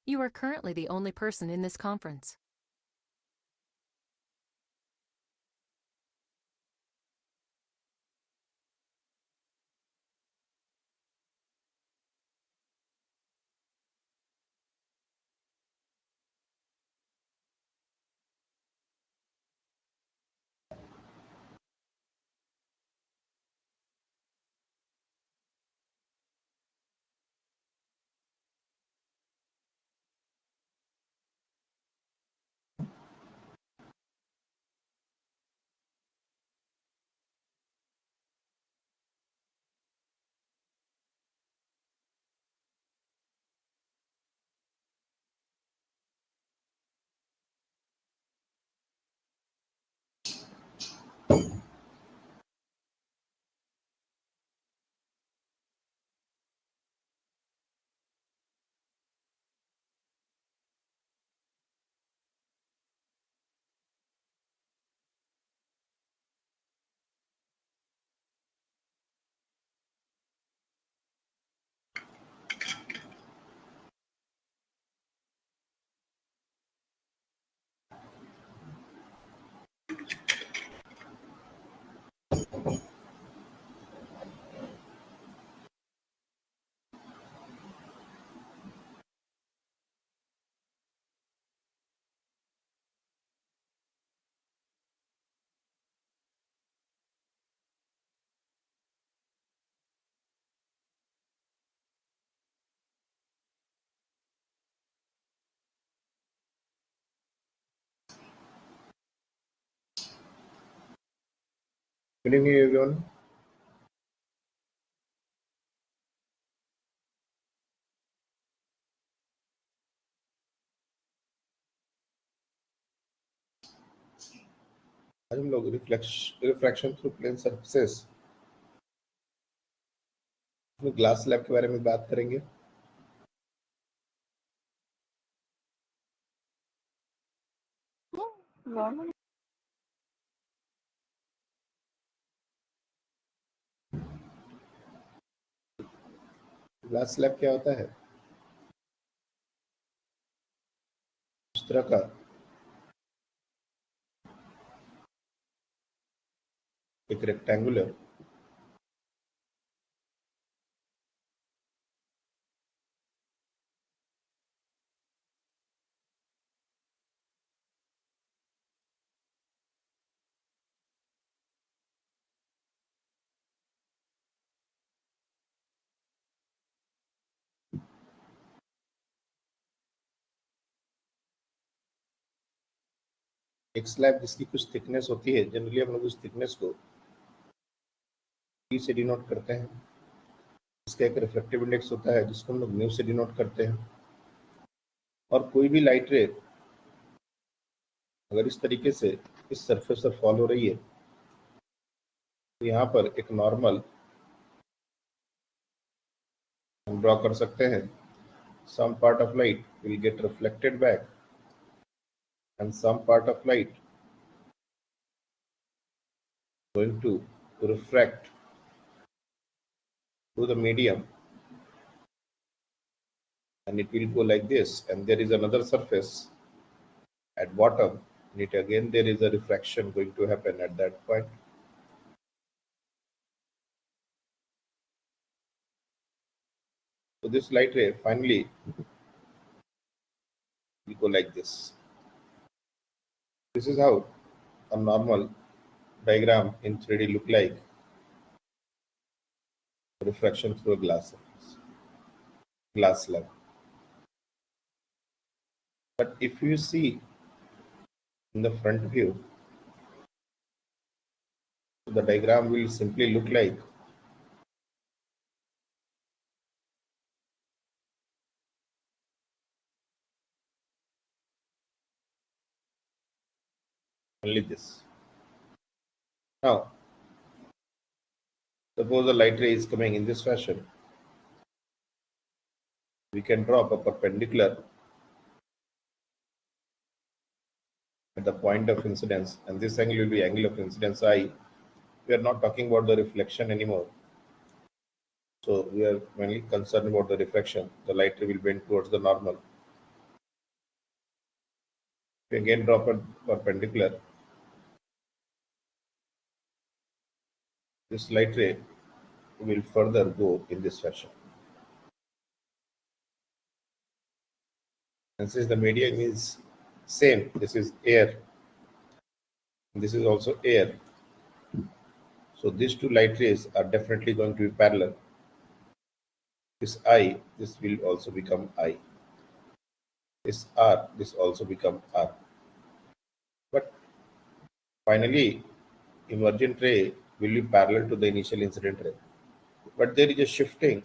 You are currently the only person in this conference. Good evening, everyone. आज हम लोग refraction through plane surfaces में glass slab के बारे में बात करेंगे। ग्लास स्लैब क्या होता है? इस तरह का एक रेक्टेंगुलर एक स्लैब जिसकी कुछ थिकनेस होती है। जनरली हम लोग उस थिकनेस को T से डिनोट करते हैं। इसका एक रिफ्लेक्टिव इंडेक्स होता है जिसको हम लोग म्यू से डिनोट करते हैं। और कोई भी लाइट रे अगर इस तरीके से इस सरफेस पर फॉल हो रही है तो यहाँ पर एक नॉर्मल हम ड्रॉ कर सकते हैं। Some part of light will get reflected back and some part of light going to refract through the medium, and it will go like this, and there is another surface at bottom, and it again there is a refraction going to happen at that point. So this light ray finally will go like this. This is how a normal diagram in 3D look like. Refraction through a glass slab. But if you see in the front view, the diagram will simply look like only this. Now, suppose the light ray is coming in this fashion. We can drop a perpendicular at the point of incidence, and this angle will be angle of incidence I. We are not talking about the reflection anymore. So we are mainly concerned about the refraction. The light ray will bend towards the normal. We again draw perpendicular. This light ray will further go in this fashion. And since the medium is same, this is air, this is also air. So these two light rays are definitely going to be parallel. This I, this will also become I. This R, this also become R. But finally, emergent ray will be parallel to the initial incident ray. But there is a shifting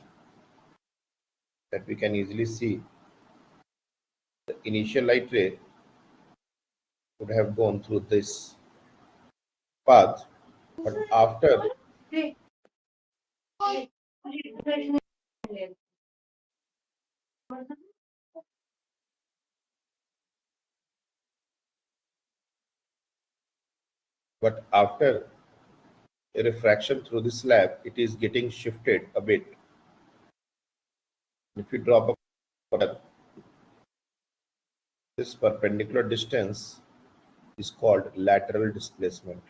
that we can easily see. The initial light ray would have gone through this path, but after a refraction through the slab, it is getting shifted a bit. If you drop this perpendicular distance is called lateral displacement.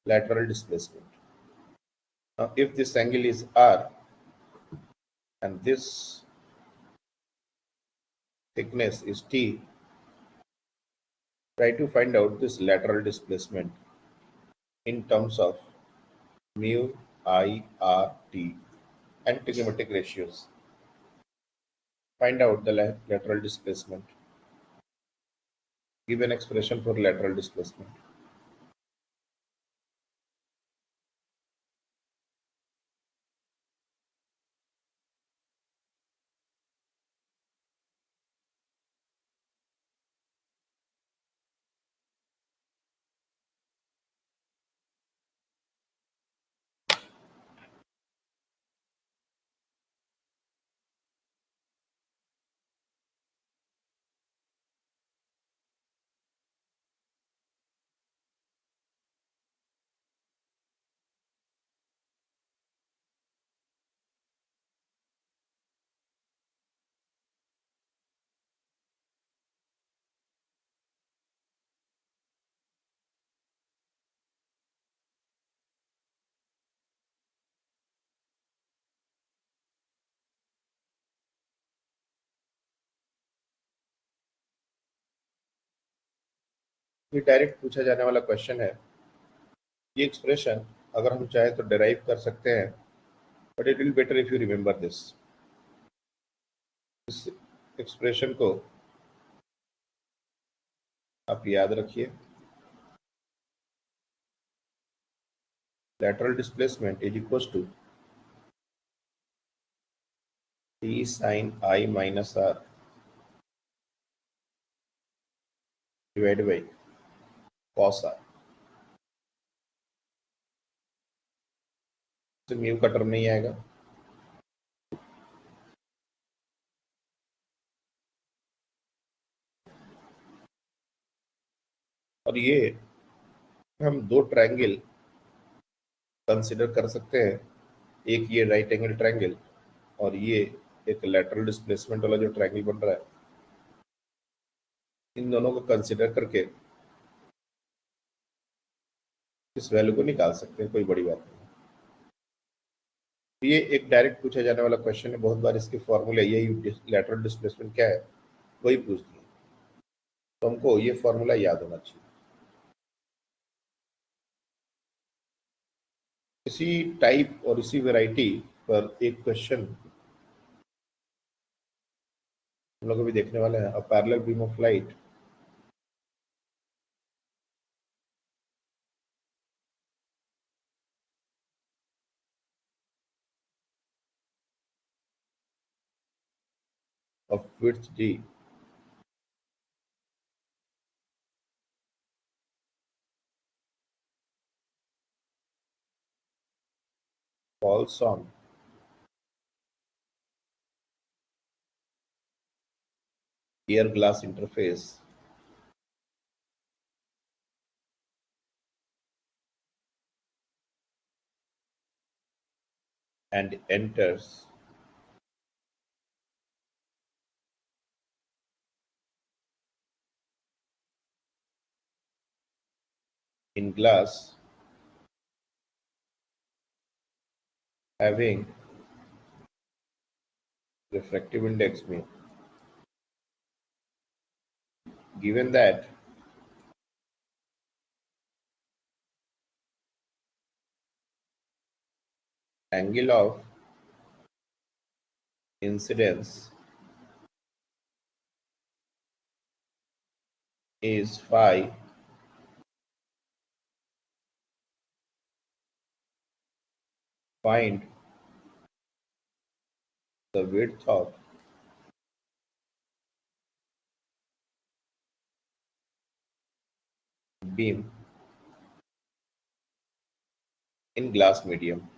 Lateral displacement. Now, if this angle is R and this thickness is T, try to find out this lateral displacement in terms of mu, I, R, T and trigonometric ratios. Find out the lateral displacement. Give an expression for lateral displacement. ये direct पूछा जाने वाला question है. ये expression अगर हम चाहे तो डिराइव कर सकते हैं, but it will better if you remember this. इस एक्सप्रेशन को आप याद रखिए. Lateral displacement is equals to T sin I minus R divided by cos R. तो म्यू का टर्म नहीं आएगा. और ये हम दो ट्रायंगल कंसिडर कर सकते हैं. एक ये राइट एंगल ट्रायंगल और ये एक लेटरल डिस्प्लेसमेंट वाला जो ट्रायंगल बन रहा है. इन दोनों को कंसिडर करके इस वैल्यू को निकाल सकते हैं. कोई बड़ी बात नहीं. ये एक डायरेक्ट पूछा जाने वाला क्वेश्चन है. बहुत बार इसके फॉर्मूले यही लेटरल डिस्प्लेसमेंट क्या है वही पूछ दिए. तो हमको ये फॉर्मूला याद होना चाहिए. इसी टाइप और इसी वैरायटी पर एक क्वेश्चन हम लोग अभी देखने वाले हैं. A parallel beam of light of width d falls on air glass interface and enters in glass having refractive index mu. Given that angle of incidence is phi, find the width of beam in glass medium.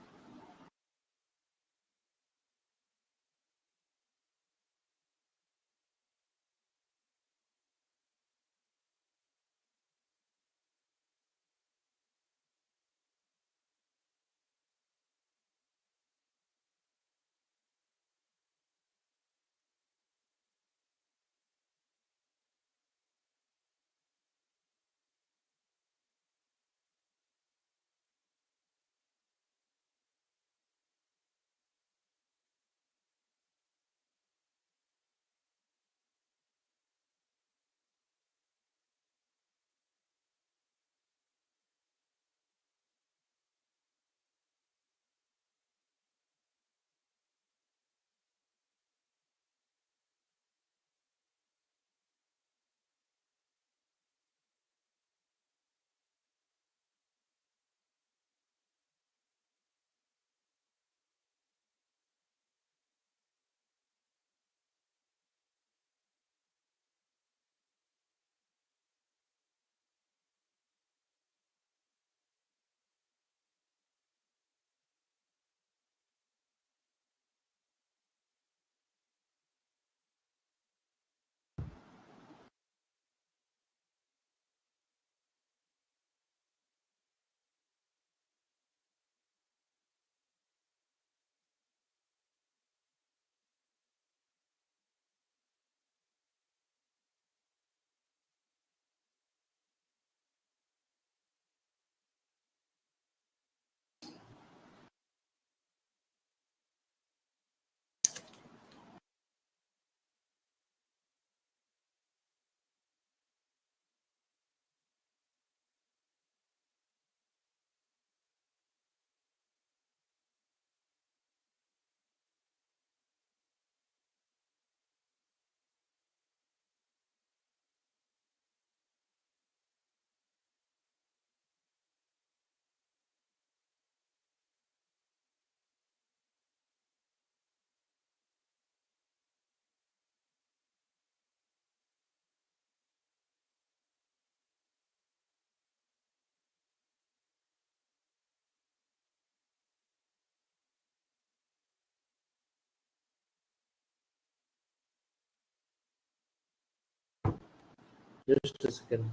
Just a second.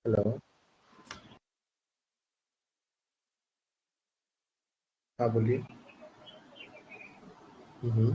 Hello. हाँ बोलिए. हम्म.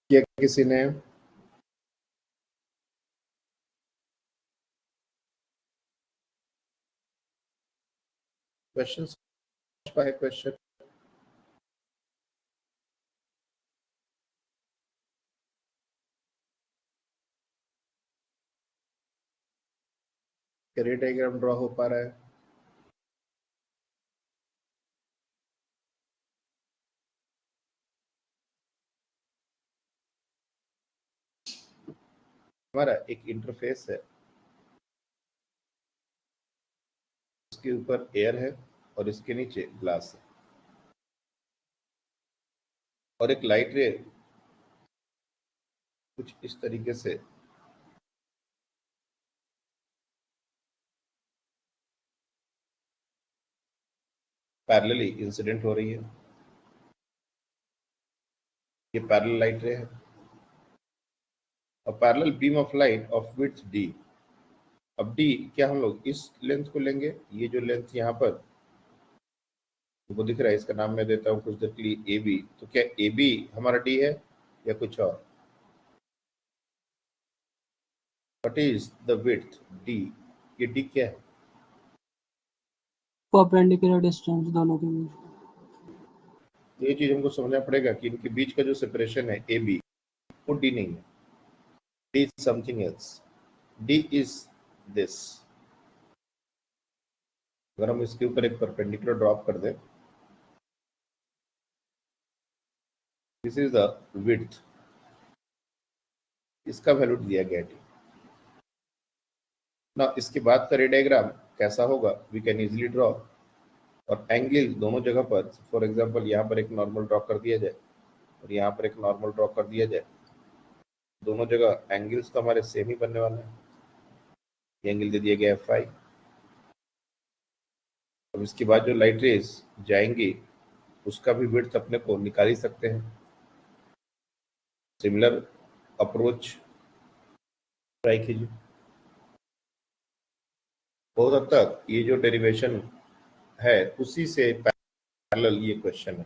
किया किसी ने? Question पाए question? Career diagram draw हो पा रहा है? हमारा एक इंटरफेस है, इसके ऊपर एयर है और इसके नीचे ग्लास है, और एक लाइट रे कुछ इस तरीके से पैरेलली इंसिडेंट हो रही है। ये पैरेलल लाइट रे है, और parallel beam of light of width d। अब d क्या हम लोग इस लेंथ को लेंगे? ये जो लेंथ यहाँ पर वो दिख रहा है, इसका नाम मैं देता हूँ कुछ देर के लिए ए बी। तो क्या ए बी हमारा डी है या कुछ और? What is the width D? ये डी क्या है? परपेंडिकुलर डिस्टेंस दोनों के बीच। ये चीज हमको समझना पड़ेगा कि इनके बीच का जो सेपरेशन है ए बी, वो डी नहीं है। D is something else. D is this. अगर हम इसके ऊपर एक परपेंडिकुलर ड्रॉप कर दें, दिस इज द विड्थ, इसका वैल्यू दिया गया डी। ना इसके बाद का रे डायग्राम कैसा होगा? वी कैन इजिली ड्रॉ, और एंगल दोनों जगह पर, फॉर एग्जांपल यहाँ पर एक नॉर्मल ड्रॉ कर दिया जाए और यहाँ पर एक नॉर्मल ड्रॉ कर दिया जाए, दोनों जगह एंगल्स तो हमारे सेम ही बनने वाले हैं। ये एंगल दे दिया गया है फाई। अब इसके बाद जो लाइट रेज जाएंगी उसका भी विड्थ अपने को निकाल ही सकते हैं। सिमिलर अप्रोच ट्राई कीजिए। बहुत हद तक ये जो डेरिवेशन है उसी से पैरेलल ये क्वेश्चन है।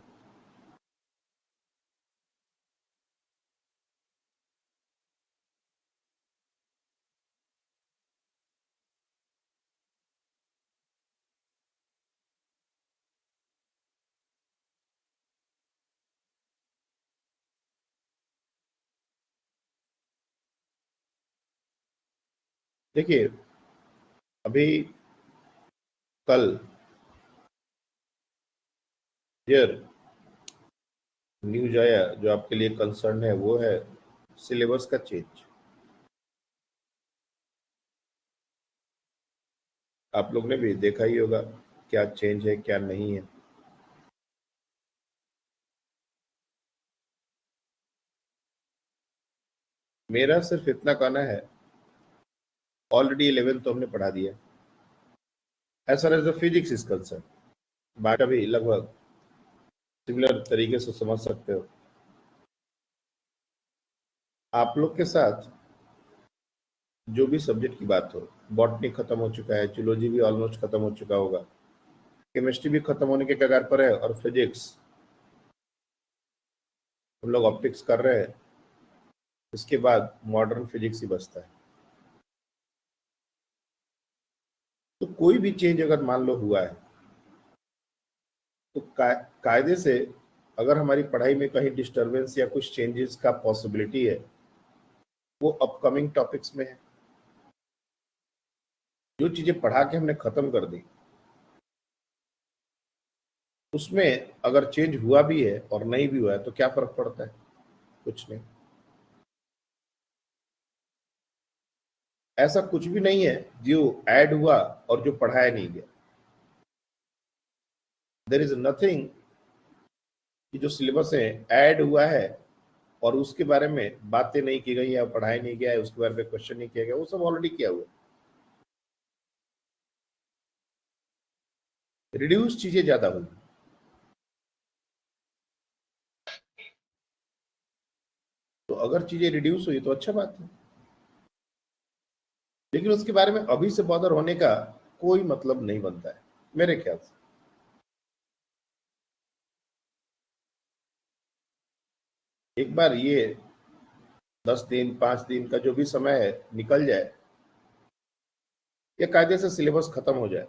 देखिए, अभी कल न्यूज आया जो आपके लिए कंसर्न है, वो है सिलेबस का चेंज। आप लोग ने भी देखा ही होगा क्या चेंज है क्या नहीं है। मेरा सिर्फ इतना कहना है, ऑलरेडी 11 तो हमने पढ़ा दिया as far as the physics is concern. बाकी भी लगभग सिमिलर तरीके से समझ सकते हो। आप लोग के साथ जो भी सब्जेक्ट की बात हो, बॉटनी खत्म हो चुका है, जूलॉजी भी ऑलमोस्ट खत्म हो चुका होगा, केमिस्ट्री भी खत्म होने के कगार पर है, और फिजिक्स हम लोग ऑप्टिक्स कर रहे हैं। इसके बाद मॉडर्न फिजिक्स ही बचता है। तो कोई भी चेंज अगर मान लो हुआ है तो कायदे से अगर हमारी पढ़ाई में कहीं डिस्टरबेंस या कुछ चेंजेस का पॉसिबिलिटी है, वो अपकमिंग टॉपिक्स में है। जो चीजें पढ़ा के हमने खत्म कर दी, उसमें अगर चेंज हुआ भी है और नहीं भी हुआ है तो क्या फर्क पड़ता है? कुछ नहीं। ऐसा कुछ भी नहीं है जो ऐड हुआ और जो पढ़ाया नहीं गया। देयर इज नथिंग कि जो सिलेबस है ऐड हुआ है और उसके बारे में बातें नहीं की गई है, पढ़ाया नहीं गया है, उसके बारे में क्वेश्चन नहीं किया गया, वो सब ऑलरेडी किया हुआ है। रिड्यूस चीजें ज्यादा होगी। तो अगर चीजें रिड्यूस हुई तो अच्छा बात है, लेकिन उसके बारे में अभी से बॉदर होने का कोई मतलब नहीं बनता है मेरे ख्याल से। एक बार ये 10 दिन 5 दिन का जो भी समय है निकल जाए, ये कायदे से सिलेबस खत्म हो जाए।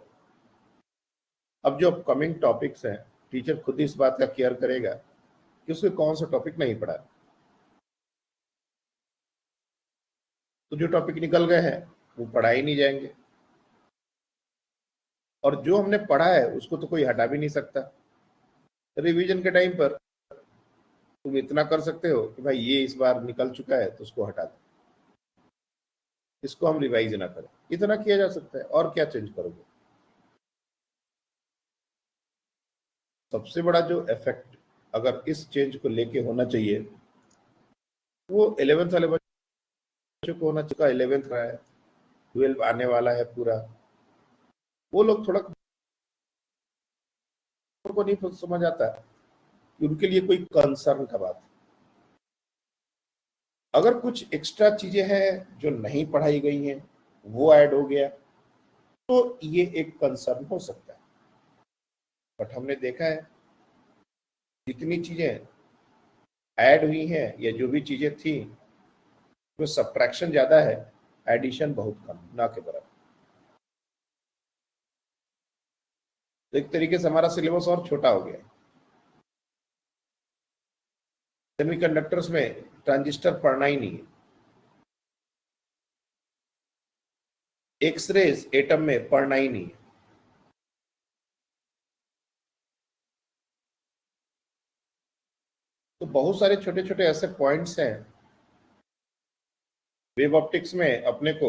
अब जो अपकमिंग टॉपिक्स हैं, टीचर खुद ही इस बात का केयर करेगा कि उसमें कौन सा टॉपिक नहीं पढ़ा। तो जो टॉपिक निकल गए हैं वो पढ़ा ही नहीं जाएंगे, और जो हमने पढ़ा है उसको तो कोई हटा भी नहीं सकता। रिवीजन के टाइम पर तुम इतना कर सकते हो कि भाई ये इस बार निकल चुका है तो उसको हटा दो, इसको हम रिवाइज ना करें, इतना किया जा सकता है। और क्या चेंज करोगे? सबसे बड़ा जो इफेक्ट अगर इस चेंज को लेके होना चाहिए वो 11th वाले बच्चों को होना चाहिए। 11th रहा है, 12 आने वाला है पूरा, वो लोग थोड़ा को नहीं समझ आता कि उनके लिए कोई कंसर्न का बात है। अगर कुछ एक्स्ट्रा चीजें हैं जो नहीं पढ़ाई गई हैं वो ऐड हो गया तो ये एक कंसर्न हो सकता है। बट हमने देखा है जितनी चीजें ऐड हुई हैं या जो भी चीजें थी उसमें सब्ट्रैक्शन ज्यादा है, एडिशन बहुत कम, ना के बराबर। तो एक तरीके से हमारा सिलेबस और छोटा हो गया। सेमीकंडक्टर्स में ट्रांजिस्टर पढ़ना ही नहीं है, एक्सरेज एटम में पढ़ना ही नहीं है। तो बहुत सारे छोटे छोटे ऐसे पॉइंट्स हैं वेव ऑप्टिक्स में अपने को,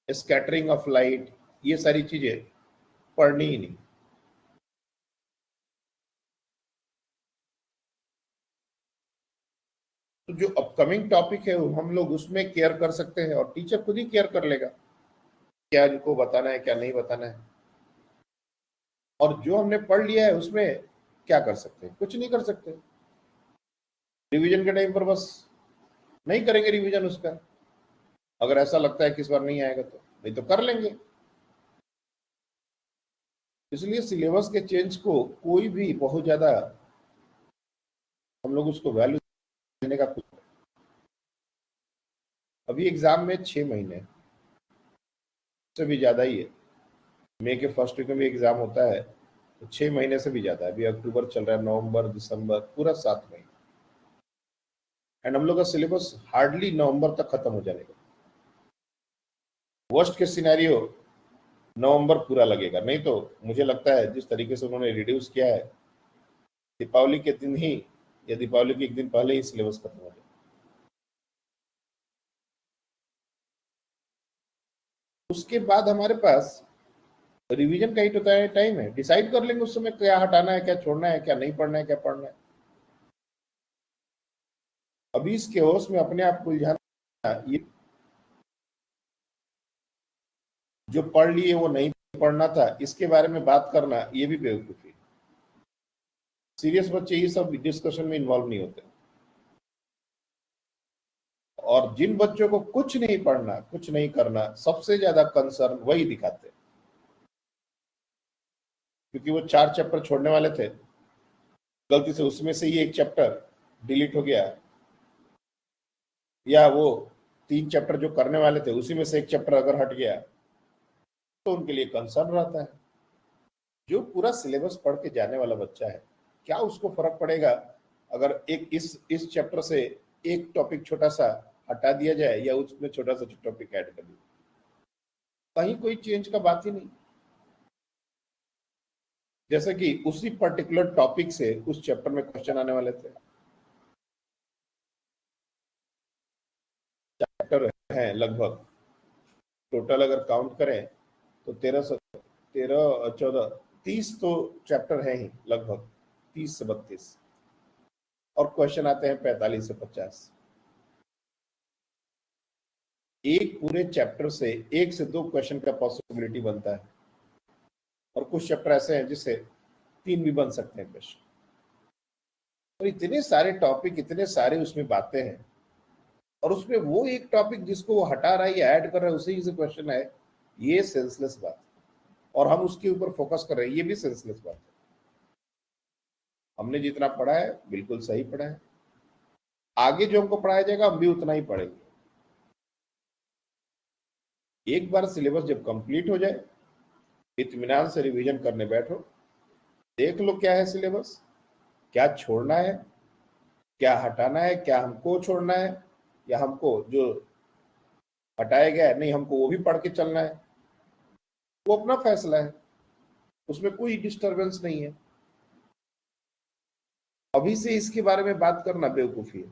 स्कैटरिंग ऑफ लाइट, ये सारी चीजें पढ़नी ही नहीं। तो जो अपकमिंग टॉपिक है वो हम लोग उसमें केयर कर सकते हैं और टीचर खुद ही केयर कर लेगा क्या इनको बताना है क्या नहीं बताना है। और जो हमने पढ़ लिया है उसमें क्या कर सकते हैं? कुछ नहीं कर सकते। रिवीजन के टाइम पर बस नहीं करेंगे रिवीजन उसका, अगर ऐसा लगता है कि इस बार नहीं आएगा तो, नहीं तो कर लेंगे। इसलिए सिलेबस के चेंज को कोई भी बहुत ज्यादा हम लोग उसको वैल्यू देने का कुछ, अभी एग्जाम में 6 महीने से भी ज्यादा ही है। मई के फर्स्ट वीक में भी एग्जाम होता है तो 6 महीने से भी ज्यादा है। अभी अक्टूबर चल रहा है, नवंबर दिसंबर पूरा 7 महीने, एंड हम लोग का सिलेबस हार्डली नवंबर तक खत्म हो जाने का। वर्स्ट के सिनेरियो नवंबर पूरा लगेगा, नहीं तो मुझे लगता है जिस तरीके से उन्होंने रिड्यूस किया है, दीपावली के दिन ही या दीपावली के एक दिन पहले ही सिलेबस खत्म हो जाए। उसके बाद हमारे पास रिवीजन का ही तो टाइम है, डिसाइड कर लेंगे उस समय क्या हटाना है, क्या छोड़ना है, क्या नहीं पढ़ना है, क्या पढ़ना है। अभी इस केओस में अपने आप को उलझाना, ये जो पढ़ लिए वो नहीं पढ़ना था इसके बारे में बात करना, ये भी बेवकूफी है। सीरियस बच्चे ये सब डिस्कशन में इन्वॉल्व नहीं होते, और जिन बच्चों को कुछ नहीं पढ़ना, कुछ नहीं करना, सबसे ज्यादा कंसर्न वही दिखाते हैं। क्योंकि वो 4 चैप्टर छोड़ने वाले थे, गलती से उसमें से ही एक चैप्टर डिलीट हो गया, या वो 3 चैप्टर जो करने वाले थे उसी में से एक चैप्टर अगर हट गया तो उनके लिए कंसर्न रहता है। जो पूरा सिलेबस पढ़ के जाने वाला बच्चा है, क्या उसको फर्क पड़ेगा अगर एक इस चैप्टर से एक टॉपिक छोटा सा हटा दिया जाए या उसमें छोटा सा टॉपिक ऐड कर दिया, कहीं कोई चेंज का बात ही नहीं। जैसे कि उसी पर्टिकुलर टॉपिक से उस चैप्टर में क्वेश्चन आने वाले थे, चैप्टर हैं लगभग, टोटल अगर काउंट करें तो 13 14 30 तो चैप्टर हैं ही लगभग, 30 से 32, और क्वेश्चन आते हैं 45 से 50। एक पूरे चैप्टर से 1 से 2 क्वेश्चन का पॉसिबिलिटी बनता है, और कुछ चैप्टर ऐसे हैं जिससे 3 भी बन सकते हैं क्वेश्चन। और इतने सारे टॉपिक, इतने सारे उसमें बातें हैं, और उसमें वो एक टॉपिक जिसको वो हटा रहा है या ऐड कर रहा है उसी से क्वेश्चन है, ये सेंसलेस बात है। और हम उसके ऊपर फोकस कर रहे हैं, ये भी सेंसलेस बात है। हमने जितना पढ़ा है बिल्कुल सही पढ़ा है, आगे जो हमको पढ़ाया जाएगा हम भी उतना ही पढ़ेंगे। एक बार सिलेबस जब कंप्लीट हो जाए, इत्मीनान से रिवीजन करने बैठो, देख लो क्या है सिलेबस, क्या छोड़ना है, क्या हटाना है, क्या हमको छोड़ना है, या हमको जो हटाया गया है नहीं हमको वो भी पढ़ के चलना है, वो अपना फैसला है, उसमें कोई डिस्टरबेंस नहीं है। अभी से इसके बारे में बात करना बेवकूफी है।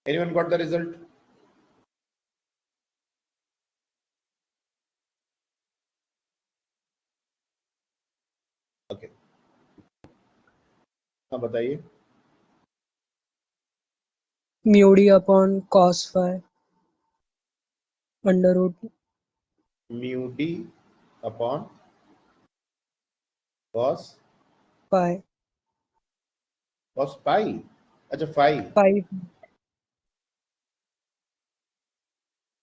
Anyone got the result? Okay, हाँ बताइए। mu d upon cos phi under root mu d upon cos phi cos pi, अच्छा phi, phi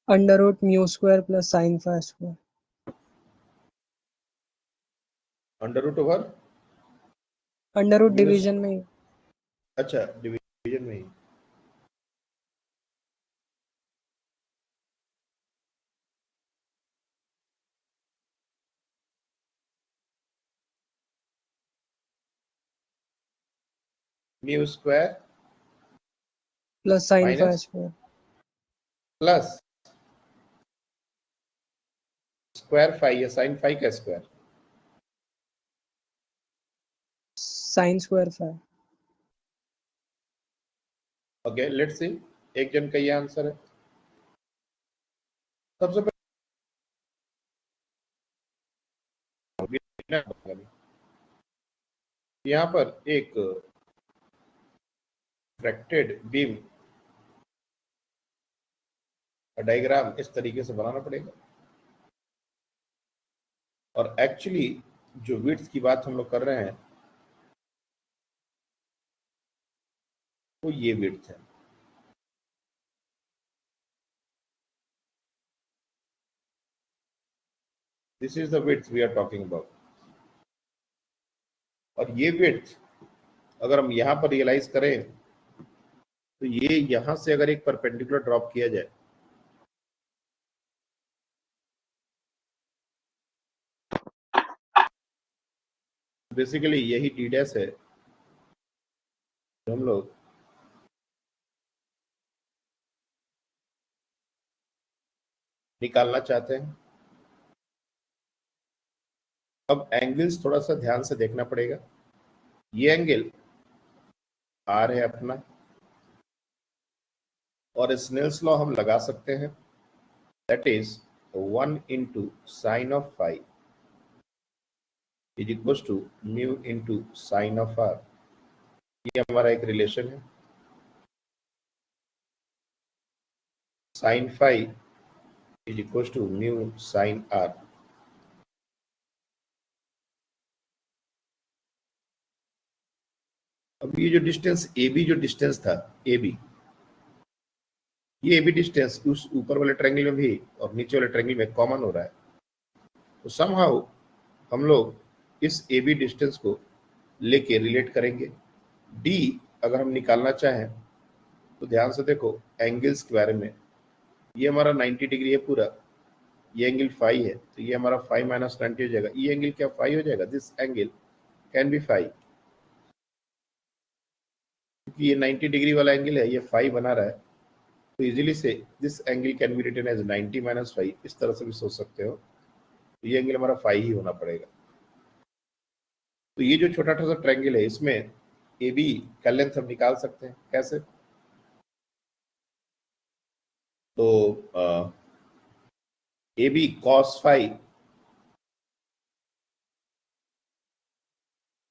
under root mu square plus sin phi square under root over under root mu, division में अच्छा division में ही, mu square plus sin phi minus square plus square phi या sine phi का square, sin square phi okay let's see. एक जन का ये आंसर है। सबसे पहले यहाँ पर एक रिफ्रैक्टेड बीम का डायग्राम इस तरीके से बनाना पड़ेगा, और एक्चुअली जो विड्थ की बात हम लोग कर रहे हैं वो ये विड्थ है। This is the width we are talking about. और ये विड्थ अगर हम यहाँ पर रियलाइज करें तो ये यहां से अगर एक परपेंडिकुलर ड्रॉप किया जाए, बेसिकली यही डी डैश है जो हम लोग निकालना चाहते हैं। अब एंगल्स थोड़ा सा ध्यान से देखना पड़ेगा। ये एंगल आर है अपना, और स्नेल्स लॉ हम लगा सकते हैं, that is 1 into sine of phi is equal to mu into sine of r. ये हमारा एक रिलेशन है। Sine phi is equal to mu sine r. अब ये जो डिस्टेंस ए बी, जो डिस्टेंस था ए बी, ये ए बी डिस्टेंस उस ऊपर वाले ट्रायंगल में भी और नीचे वाले ट्रायंगल में कॉमन हो रहा है। तो समहाउ हम लोग इस ए बी डिस्टेंस को लेके रिलेट करेंगे। डी अगर हम निकालना चाहें तो ध्यान से देखो एंगल्स के बारे में। ये हमारा 90 डिग्री है पूरा, ये एंगल फाई है, तो ये हमारा फाई माइनस 90 हो जाएगा। ये एंगल क्या फाई हो जाएगा? This angle can be phi, क्योंकि ये 90 डिग्री वाला एंगल है, ये फाई बना रहा है, तो इजीली से this angle can be written as 90 minus phi. इस तरह से भी सोच सकते हो। तो ये एंगल हमारा फाई ही होना पड़ेगा। तो ये जो छोटा सा ट्रायंगल है इसमें ए बी का लेंथ हम निकाल सकते हैं। कैसे? तो A B cos phi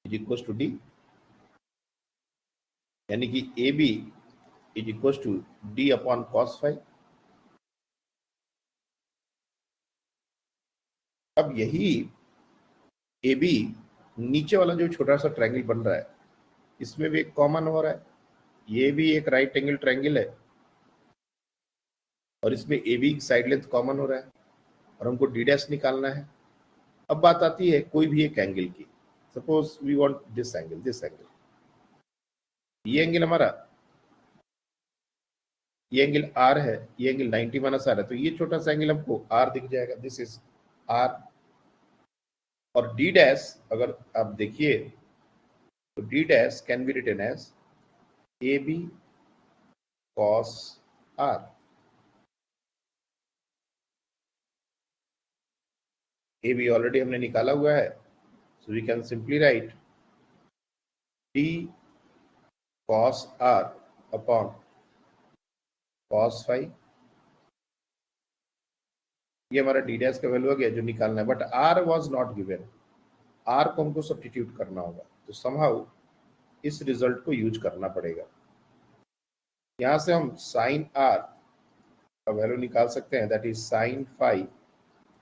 is equal to D, यानी कि A B is equal to D upon cos phi. अब यही ए बी नीचे वाला जो छोटा सा ट्रायंगल बन रहा है इसमें भी एक कॉमन हो रहा है। ये भी एक राइट एंगल ट्रायंगल है और इसमें A B side length common हो रहा है, और हमको डी डैश निकालना है। अब बात आती है कोई भी एक एंगल की। Suppose we want this angle, ये एंगल हमारा, ये एंगल आर है, ये एंगल 90 माइनस आर है, तो ये छोटा सा एंगल हमको आर दिख जाएगा, दिस इज आर। और डी डैश अगर आप देखिए तो D dash can be written as A B cos r. A B already हमने निकाला हुआ है, so we can simply write D cos r upon cos phi. ये हमारा डी डैश का वैल्यू आ गया जो निकालना है, but r was not given, r को हमको सब्स्टिट्यूट करना होगा, तो समहाउ इस रिजल्ट को यूज करना पड़ेगा। यहां से हम साइन आर का वैल्यू निकाल सकते हैं, that is sine phi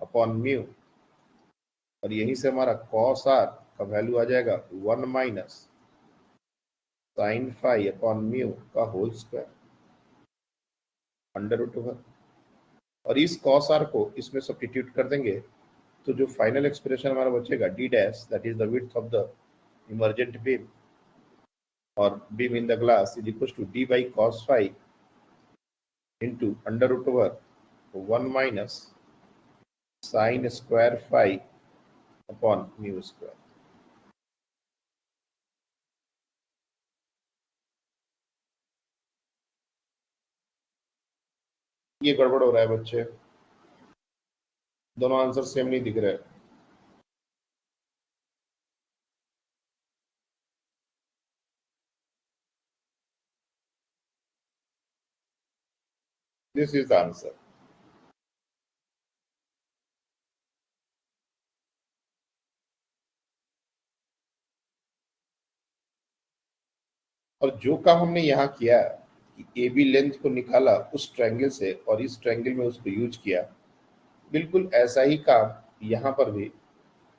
upon mu, और यहीं से हमारा कॉस आर का वैल्यू आ जाएगा 1 minus sine phi upon mu का whole square under root over. और इस कॉस आर को इसमें सब्स्टिट्यूट कर देंगे तो जो फाइनल एक्सप्रेशन हमारा बचेगा d dash, that is the width of the emergent beam और beam in the glass, is equal to d by cos phi into under root over 1 minus sine square phi upon mu square. ये गड़बड़ हो रहा है बच्चे, दोनों answer same नहीं दिख रहे। This is the answer. और जो काम हमने यहाँ किया कि ए बी लेंथ को निकाला उस ट्रायंगल से और इस ट्रायंगल में उसको यूज किया, बिल्कुल ऐसा ही काम यहाँ पर भी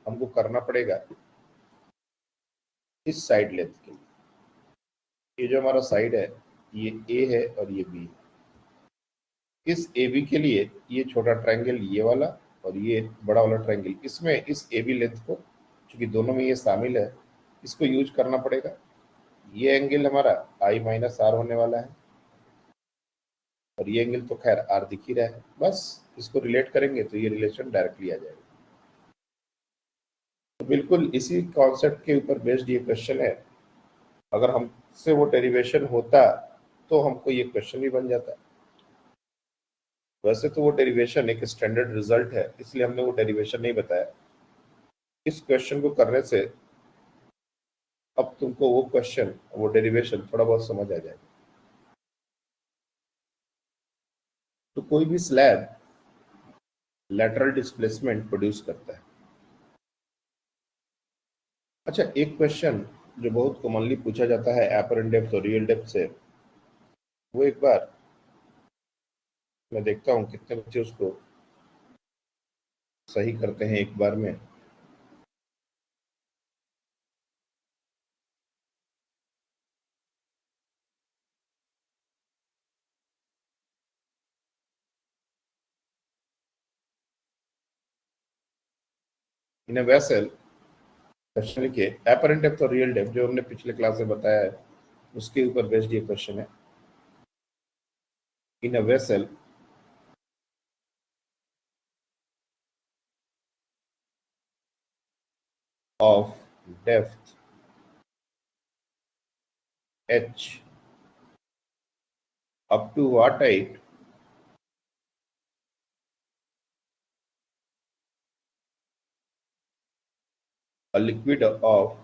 हमको करना पड़ेगा इस साइड लेंथ के लिए। ये जो हमारा साइड है ये ए है और ये बी है। इस ए बी के लिए ये छोटा ट्रायंगल ये वाला और ये बड़ा वाला ट्रायंगल, इसमें इस ए बी लेंथ को, चूंकि दोनों में ये शामिल है, इसको यूज करना पड़ेगा। ये एंगल हमारा आई माइनस आर होने वाला है और ये एंगल तो खैर आर दिख ही रहा है, बस इसको रिलेट करेंगे तो ये रिलेशन डायरेक्टली आ जाएगा। तो बिल्कुल इसी कॉन्सेप्ट के ऊपर बेस्ड ये क्वेश्चन है। अगर हमसे वो डेरिवेशन होता तो हमको ये क्वेश्चन भी बन जाता। वैसे तो वो डेरिवेशन एक स्टैंडर्ड रिजल्ट है, इसलिए हमने वो डेरिवेशन नहीं बताया। इस क्वेश्चन को करने से अब तुमको वो क्वेश्चन, वो डेरिवेशन थोड़ा बहुत समझ आ जाएगा। तो कोई भी स्लैब लैटरल डिस्प्लेसमेंट प्रोड्यूस करता है। अच्छा, एक क्वेश्चन जो बहुत कॉमनली पूछा जाता है एपरेंट डेप्थ और रियल डेप्थ से, वो एक बार मैं देखता हूँ कितने बच्चे उसको सही करते हैं एक बार में। इन अ वेसल, क्वेश्चन लिखिए एपरेंट डेप्थ और रियल डेप्थ जो हमने पिछले क्लास में बताया है उसके ऊपर बेस्ड ये क्वेश्चन है। In a vessel of depth h up to what height a liquid of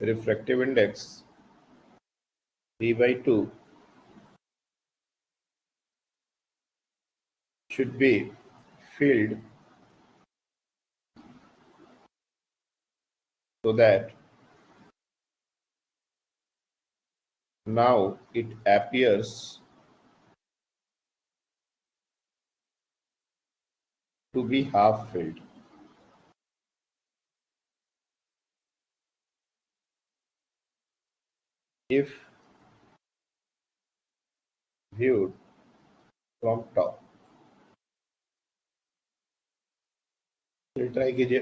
refractive index 3/2 should be filled so that now it appears to be half filled. If viewed from top, फिर try कीजिए।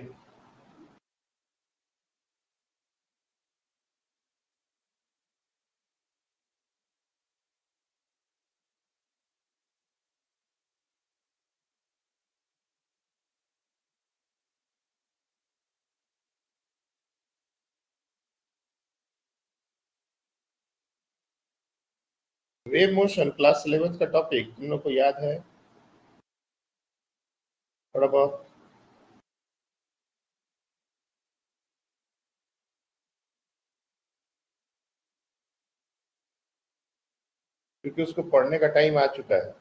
Wave motion class 11 का topic तुम लोग को याद है थोड़ा बहुत? क्योंकि उसको पढ़ने का टाइम आ चुका है।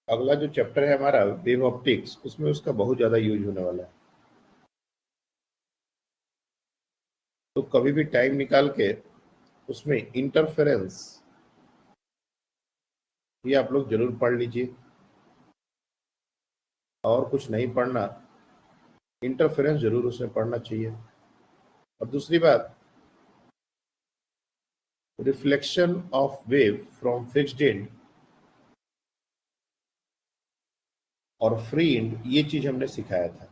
अगला जो चैप्टर है हमारा वेव ऑप्टिक्स, उसमें उसका बहुत ज्यादा यूज होने वाला है। तो कभी भी टाइम निकाल के उसमें इंटरफेरेंस ये आप लोग जरूर पढ़ लीजिए, और कुछ नहीं पढ़ना, इंटरफेरेंस जरूर उसमें पढ़ना चाहिए। और दूसरी बात, reflection of wave from fixed and और फ्री एंड, ये चीज हमने सिखाया था,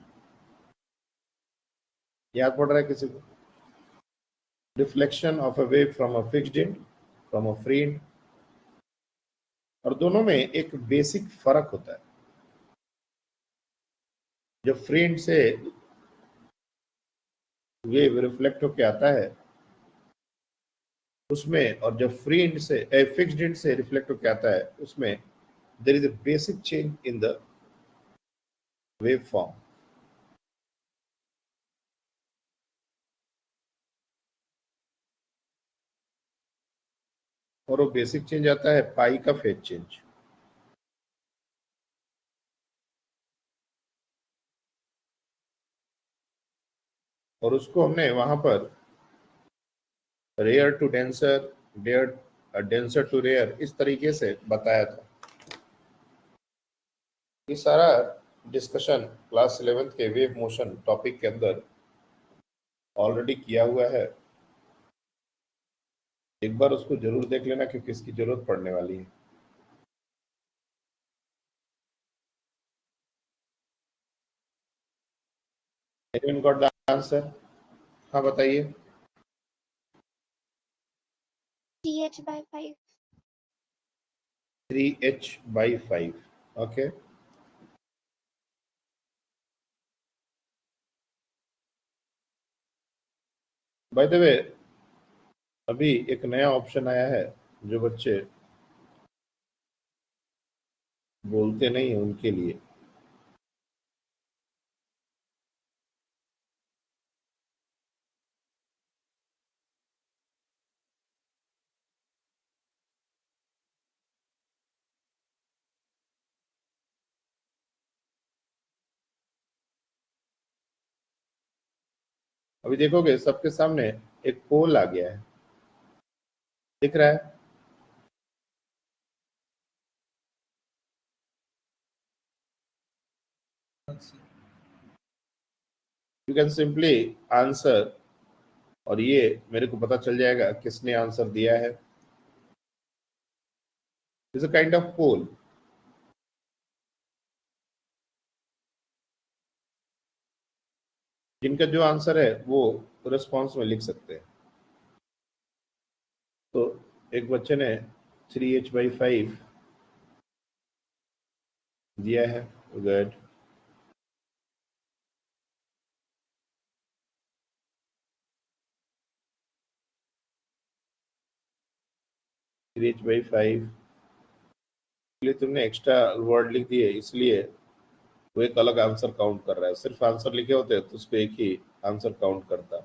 याद पड़ रहा है किसी को? Reflection of a wave from a fixed end, from a free end, और दोनों में एक बेसिक फर्क होता है। जब फ्री एंड से वेव रिफ्लेक्ट होके आता है उसमें, और जब फ्री एंड से फिक्स्ड एंड से रिफ्लेक्ट होके आता है उसमें, there is a basic change in the wave form. और वो बेसिक चेंज आता है पाई का फेज चेंज। और उसको हमने वहां पर rare to denser, denser to rare, इस तरीके से बताया था। ये सारा डिस्कशन क्लास 11 के वेव मोशन टॉपिक के अंदर ऑलरेडी किया हुआ है। एक बार उसको जरूर देख लेना क्योंकि इसकी जरूरत पड़ने वाली है। Anyone got the answer? हाँ बताइए। 3h/5. 3h/5, okay. By the way, अभी एक नया ऑप्शन आया है जो बच्चे बोलते नहीं है उनके लिए। अभी देखोगे सबके सामने एक पोल आ गया है, दिख रहा है? यू कैन सिंपली आंसर, और ये मेरे को पता चल जाएगा किसने आंसर दिया है। इज अ काइंड ऑफ पोल। जिनका जो आंसर है वो रिस्पॉन्स में लिख सकते हैं। तो एक बच्चे ने 3h/5 दिया है, good. Three H by five लिए तुमने एक्स्ट्रा वर्ड लिख दिए, इसलिए वो एक अलग आंसर काउंट कर रहा है। सिर्फ आंसर लिखे होते तो उसको एक ही आंसर काउंट करता।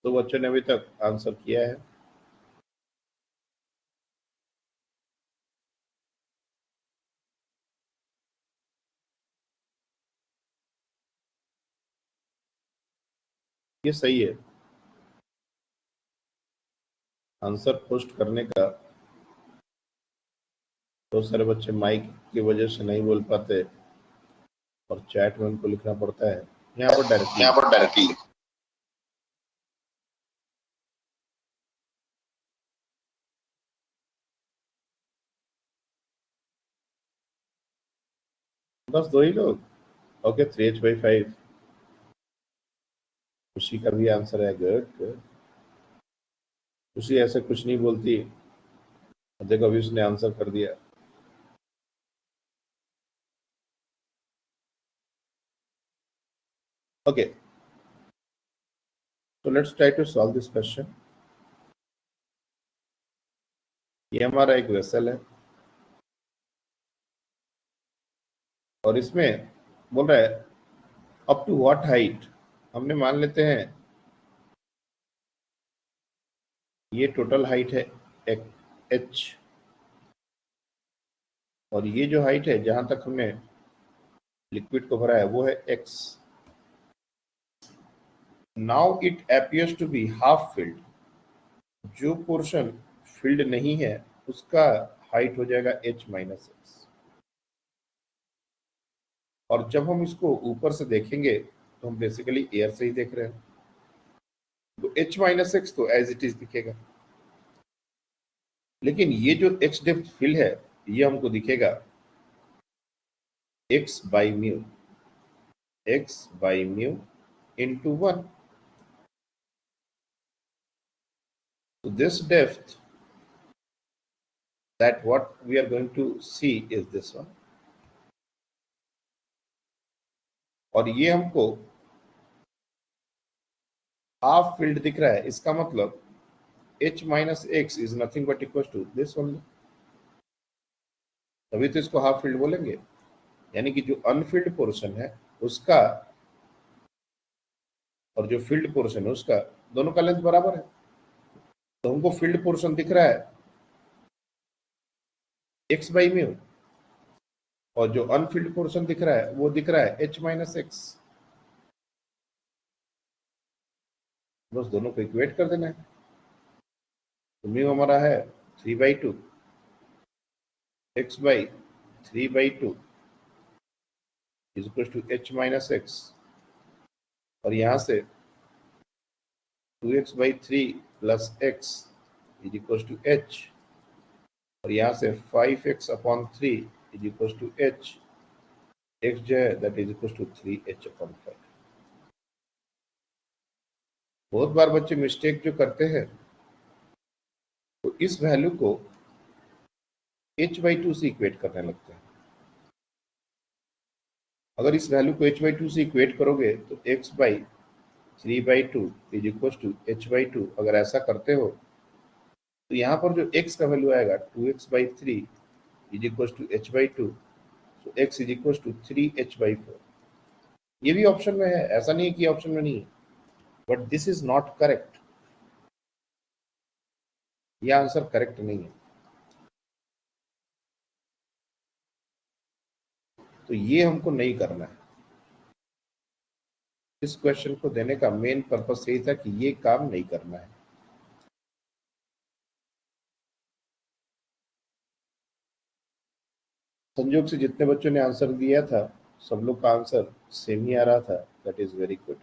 तो बच्चों ने अभी तक आंसर किया है। ये सही है। आंसर पोस्ट करने का बहुत सारे बच्चे माइक की वजह से नहीं बोल पाते और चैट में उनको लिखना पड़ता है। यहाँ पर डायरेक्टली बस दो ही लोग। Okay 3h/5। खुशी का भी आंसर है। गुड। खुशी ऐसे कुछ नहीं बोलती, देखो अभी उसने आंसर कर दिया। Okay, so let's try to solve this question. ये हमारा एक वेसल है और इसमें बोल रहा है अप टू व्हाट हाइट। हमने मान लेते हैं ये टोटल हाइट है h, और ये जो हाइट है जहां तक हमने लिक्विड को भरा है वो है x। Now it appears to be half filled. जो पोर्शन फिल्ड नहीं है उसका हाइट हो जाएगा h-x। और जब हम इसको ऊपर से देखेंगे तो हम बेसिकली एयर से ही देख रहे हैं, तो h-x तो एज इट इज दिखेगा। लेकिन ये जो x डेप्थ फिल है ये हमको दिखेगा x/μ, x/μ into 1. So this depth, that what we are going to see is this one. और ये हमको हाफ फील्ड दिख रहा है, इसका मतलब h-x is nothing but equals to this only. तभी तो इसको हाफ फील्ड बोलेंगे। यानी कि जो अनफील्ड पोर्शन है उसका और जो फील्ड पोर्शन है उसका दोनों का लेंथ बराबर है, तो हमको फील्ड पोर्शन दिख रहा है x/μ और जो अनफील्ड पोर्शन दिख रहा है वो दिख रहा है h-x। बस दोनों को इक्वेट कर देना है। तो म्यू हमारा है 3/2, x/3/2 is equal to h-x, और यहां से 2x/3 plus x is equal to h, और यहां से 5x/3 is equal to h। x जो है that is equal to 3h/5। बहुत बार बच्चे मिस्टेक जो करते हैं तो इस वैल्यू को h/2 से इक्वेट करने लगते हैं। अगर इस वैल्यू को h/2 से इक्वेट करोगे तो x/3/2 is equal to h/2। अगर ऐसा करते हो तो यहाँ पर जो x का वैल्यू आएगा 2x/3 is equal to h/2, so x is equal to 3h/4। ये भी ऑप्शन में है, ऐसा नहीं है कि ऑप्शन में नहीं है, but this is not correct. यह आंसर करेक्ट नहीं है। तो ये हमको नहीं करना है। इस क्वेश्चन को देने का मेन पर्पस यही था कि ये काम नहीं करना है। संयोग से जितने बच्चों ने आंसर दिया था सब लोग का आंसर सेम ही आ रहा था। That is very good.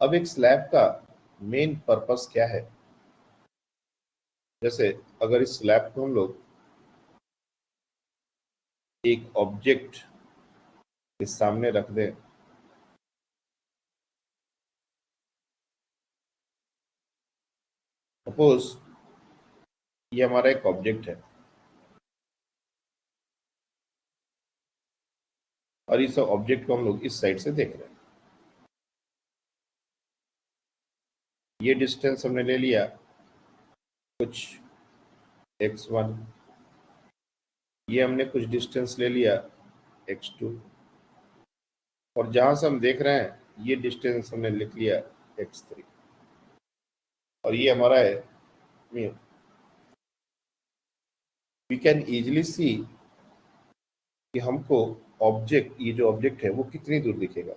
अब एक स्लैब का मेन पर्पस क्या है? जैसे अगर इस स्लैब को हम लोग एक ऑब्जेक्ट के सामने रख दें, सपोज ये हमारा एक ऑब्जेक्ट है और इस ऑब्जेक्ट को हम लोग इस साइड से देख रहे हैं। ये डिस्टेंस हमने ले लिया कुछ x1, ये हमने कुछ डिस्टेंस ले लिया x2, और जहां से हम देख रहे हैं ये डिस्टेंस हमने लिख लिया x3, और ये हमारा है mu. We can easily see कि हमको ऑब्जेक्ट, ये जो ऑब्जेक्ट है वो कितनी दूर दिखेगा।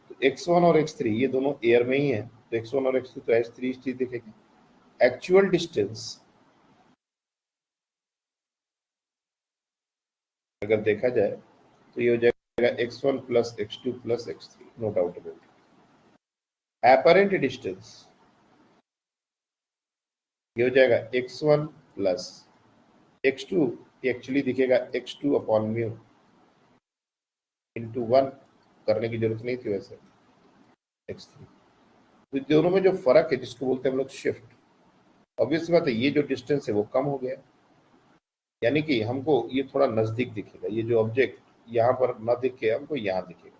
तो x1 और x3 ये दोनों एयर में ही है, तो x1 और x3 तो h3 दिखेगा। एक्चुअल डिस्टेंस अगर देखा जाए तो ये हो जाएगा x1 plus x2 plus x3, no doubt about it. Apparent distance ये हो जाएगा x1 प्लस x2 ये एक्चुअली दिखेगा x2 अपॉन म्यू इंटू 1 करने की जरूरत नहीं थी वैसे x3। तो दोनों में जो फर्क है जिसको बोलते हैं हम लोग शिफ्ट, ऑब्वियस बात है ये जो डिस्टेंस है वो कम हो गया, यानी कि हमको ये थोड़ा नजदीक दिखेगा, ये जो ऑब्जेक्ट यहाँ पर ना दिखे हमको यहाँ दिखेगा,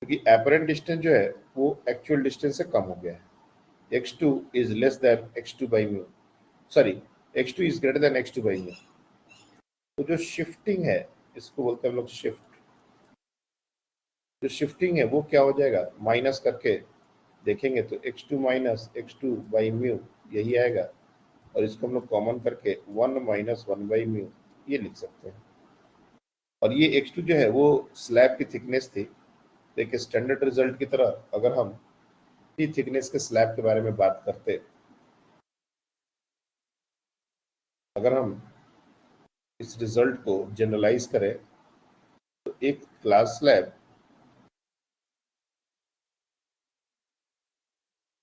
क्योंकि एपरेंट डिस्टेंस जो है वो एक्चुअल डिस्टेंस से कम हो गया है। x2 is less than x2 by mu, sorry x2 is greater than x2 by mu. तो जो शिफ्टिंग है इसको बोलते हैं हम लोग शिफ्ट। जो शिफ्टिंग है वो क्या हो जाएगा, माइनस करके देखेंगे तो x2 minus x2 by mu यही आएगा, और इसको हम लोग कॉमन करके 1 माइनस 1 बाई म्यू ये लिख सकते हैं। और ये x2 जो है वो स्लैब की थिकनेस थी, तो एक स्टैंडर्ड रिजल्ट की तरह अगर हम थिकनेस के स्लैब के बारे में बात करते, अगर हम इस रिजल्ट को जनरलाइज करें तो एक ग्लास स्लैब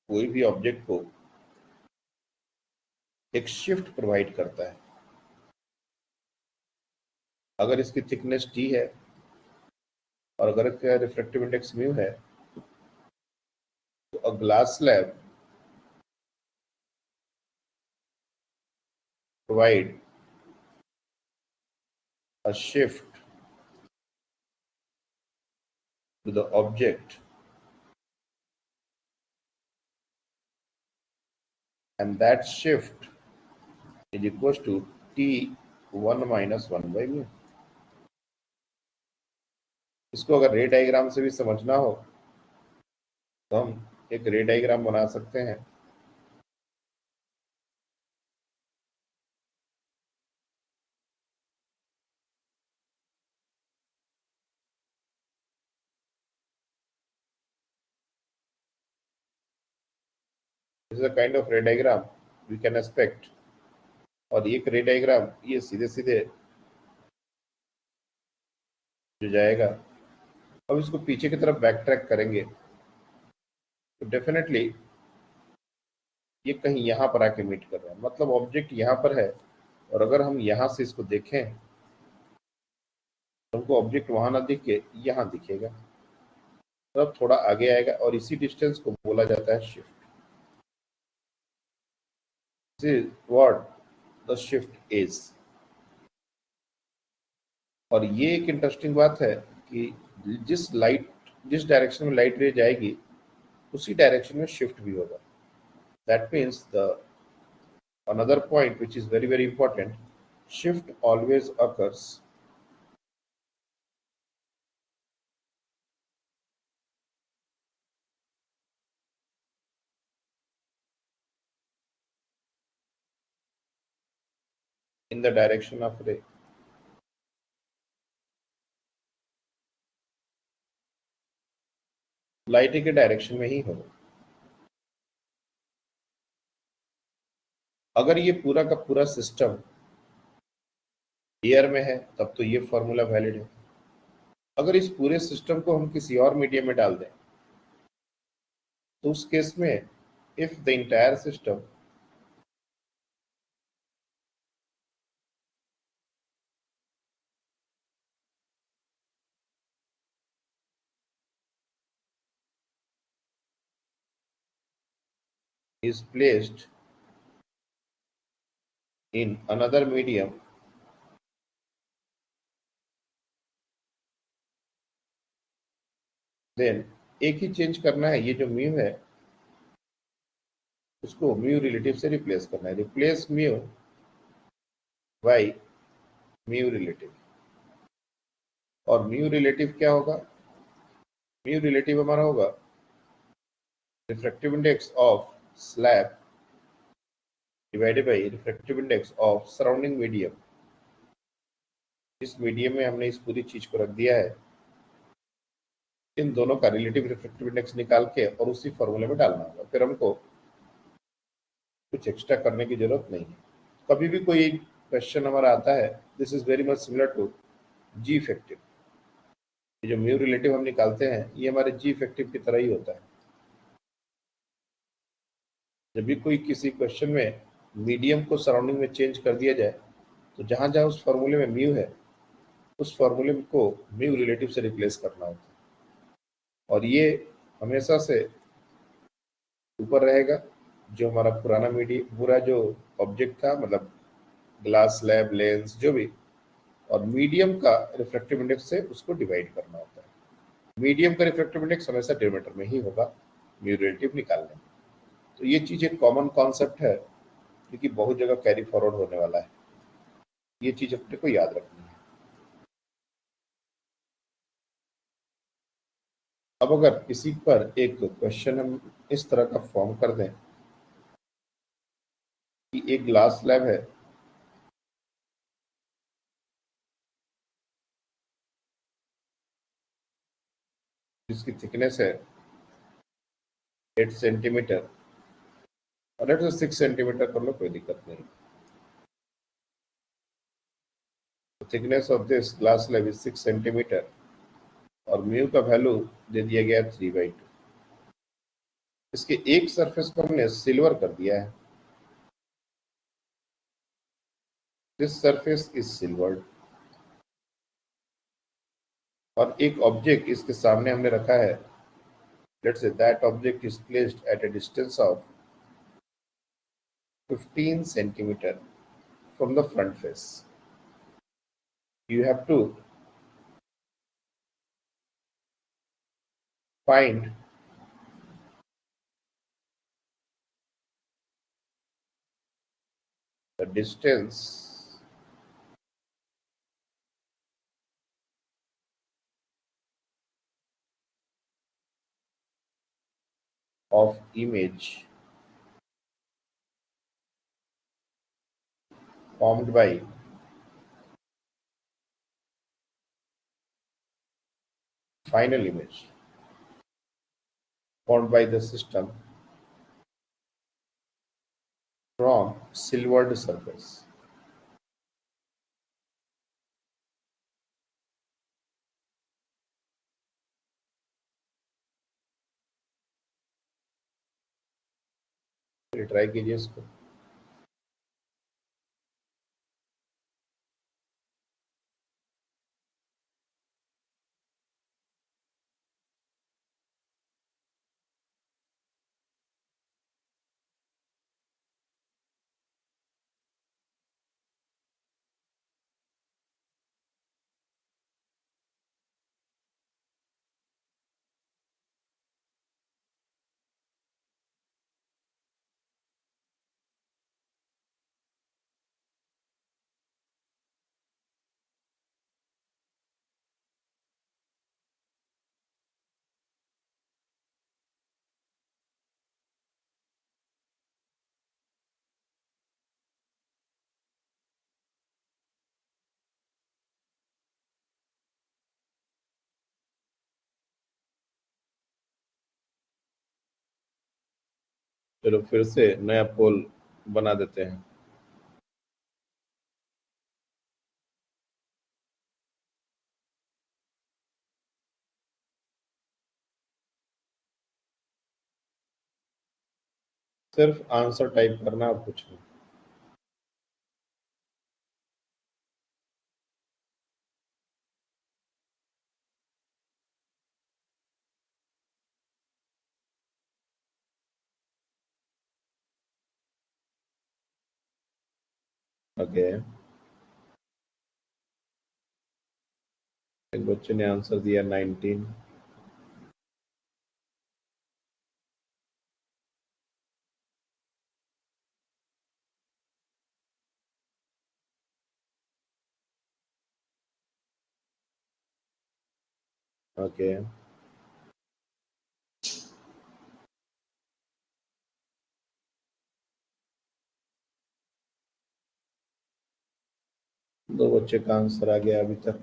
कोई भी ऑब्जेक्ट को एक शिफ्ट प्रोवाइड करता है। अगर इसकी थिकनेस टी है और अगर इसका रिफ्रैक्टिव इंडेक्स म्यू है तो a glass slab provide a shift to the object and that shift is equals to t1 minus 1 by mu। इसको अगर रे डायग्राम से भी समझना हो तो हम एक रे डायग्राम बना सकते हैं। This is a kind of ray diagram we can expect। और एक रे डायग्राम ये सीधे सीधे जो जाएगा, अब इसको पीछे की तरफ बैक ट्रैक करेंगे तो डेफिनेटली ये कहीं यहाँ पर आके मीट कर रहा है, मतलब ऑब्जेक्ट यहाँ पर है और अगर हम यहाँ से इसको देखें तो हमको ऑब्जेक्ट वहां ना दिख के यहाँ दिखेगा, तब थोड़ा आगे आएगा और इसी डिस्टेंस को बोला जाता है shift. This is what the shift is। और ये एक इंटरेस्टिंग बात है कि जिस डायरेक्शन में लाइट रे जाएगी उसी डायरेक्शन में शिफ्ट भी होगा। That means the another point which is very very important, shift always occurs in the direction of ray। Light के डायरेक्शन में ही होगा। अगर ये पूरा का पूरा सिस्टम एयर में है तब तो ये फॉर्मूला वैलिड है। अगर इस पूरे सिस्टम को हम किसी और मीडियम में डाल दें तो उस केस में if the entire system is placed in another medium, then एक ही चेंज करना है, ये जो म्यू है उसको म्यू रिलेटिव से रिप्लेस करना है। Replace mu by mu relative. और म्यू रिलेटिव क्या होगा, म्यू रिलेटिव हमारा होगा refractive index of slab divided by refractive index of surrounding medium. इस मीडियम में हमने इस पूरी चीज को रख दिया है, इन दोनों का रिलेटिव रिफ्रैक्टिव इंडेक्स निकाल के और उसी फॉर्मूले में डालना होगा, फिर हमको कुछ एक्स्ट्रा करने की जरूरत नहीं है। कभी भी कोई क्वेश्चन हमारा आता है, this is very much similar to G effective. ये जो म्यू रिलेटिव हम निकालते हैं ये हमारे जी इफेक्टिव की तरह ही होता है। जब भी कोई किसी क्वेश्चन में मीडियम को सराउंडिंग में चेंज कर दिया जाए तो जहां जहां उस फॉर्मूले में म्यू है उस फॉर्मूले को म्यू रिलेटिव से रिप्लेस करना होता है और ये हमेशा से ऊपर रहेगा। जो हमारा पुराना मीडियम पूरा जो ऑब्जेक्ट था, मतलब ग्लास स्लैब लेंस जो भी, और मीडियम का रिफ्रैक्टिव इंडेक्स से उसको डिवाइड करना होता है। मीडियम का रिफ्रैक्टिव इंडेक्स हमेशा डिनोमिनेटर में ही होगा म्यू रिलेटिव निकालने में। तो ये चीज एक कॉमन कॉन्सेप्ट है क्योंकि बहुत जगह कैरी फॉरवर्ड होने वाला है, ये चीज अपने को याद रखनी है। अब अगर किसी पर एक क्वेश्चन हम इस तरह का फॉर्म कर दें कि एक ग्लास स्लैब है जिसकी थिकनेस है 8 सेंटीमीटर और 6 सेंटीमीटर कर लो, कोई दिक्कत नहीं। Thickness of this glass slab is 6 centimetre और म्यू का वैल्यू दे दिया गया 3/2। इसके एक सरफेस को हमने सिल्वर कर दिया है, दिस सरफेस इज सिल्वर्ड, और एक ऑब्जेक्ट इसके सामने हमने रखा है। Let's say that object is placed at a distance of 15 centimeter from the front face. You have to find the distance of image formed by final image formed by the system from silvered surface. Try कीजिए इसको। चलो फिर से नया पोल बना देते हैं। सिर्फ आंसर टाइप करना और कुछ नहीं। ओके, एक बच्चे ने आंसर दिया 19। ओके, दो बच्चे का आंसर आ गया अभी तक।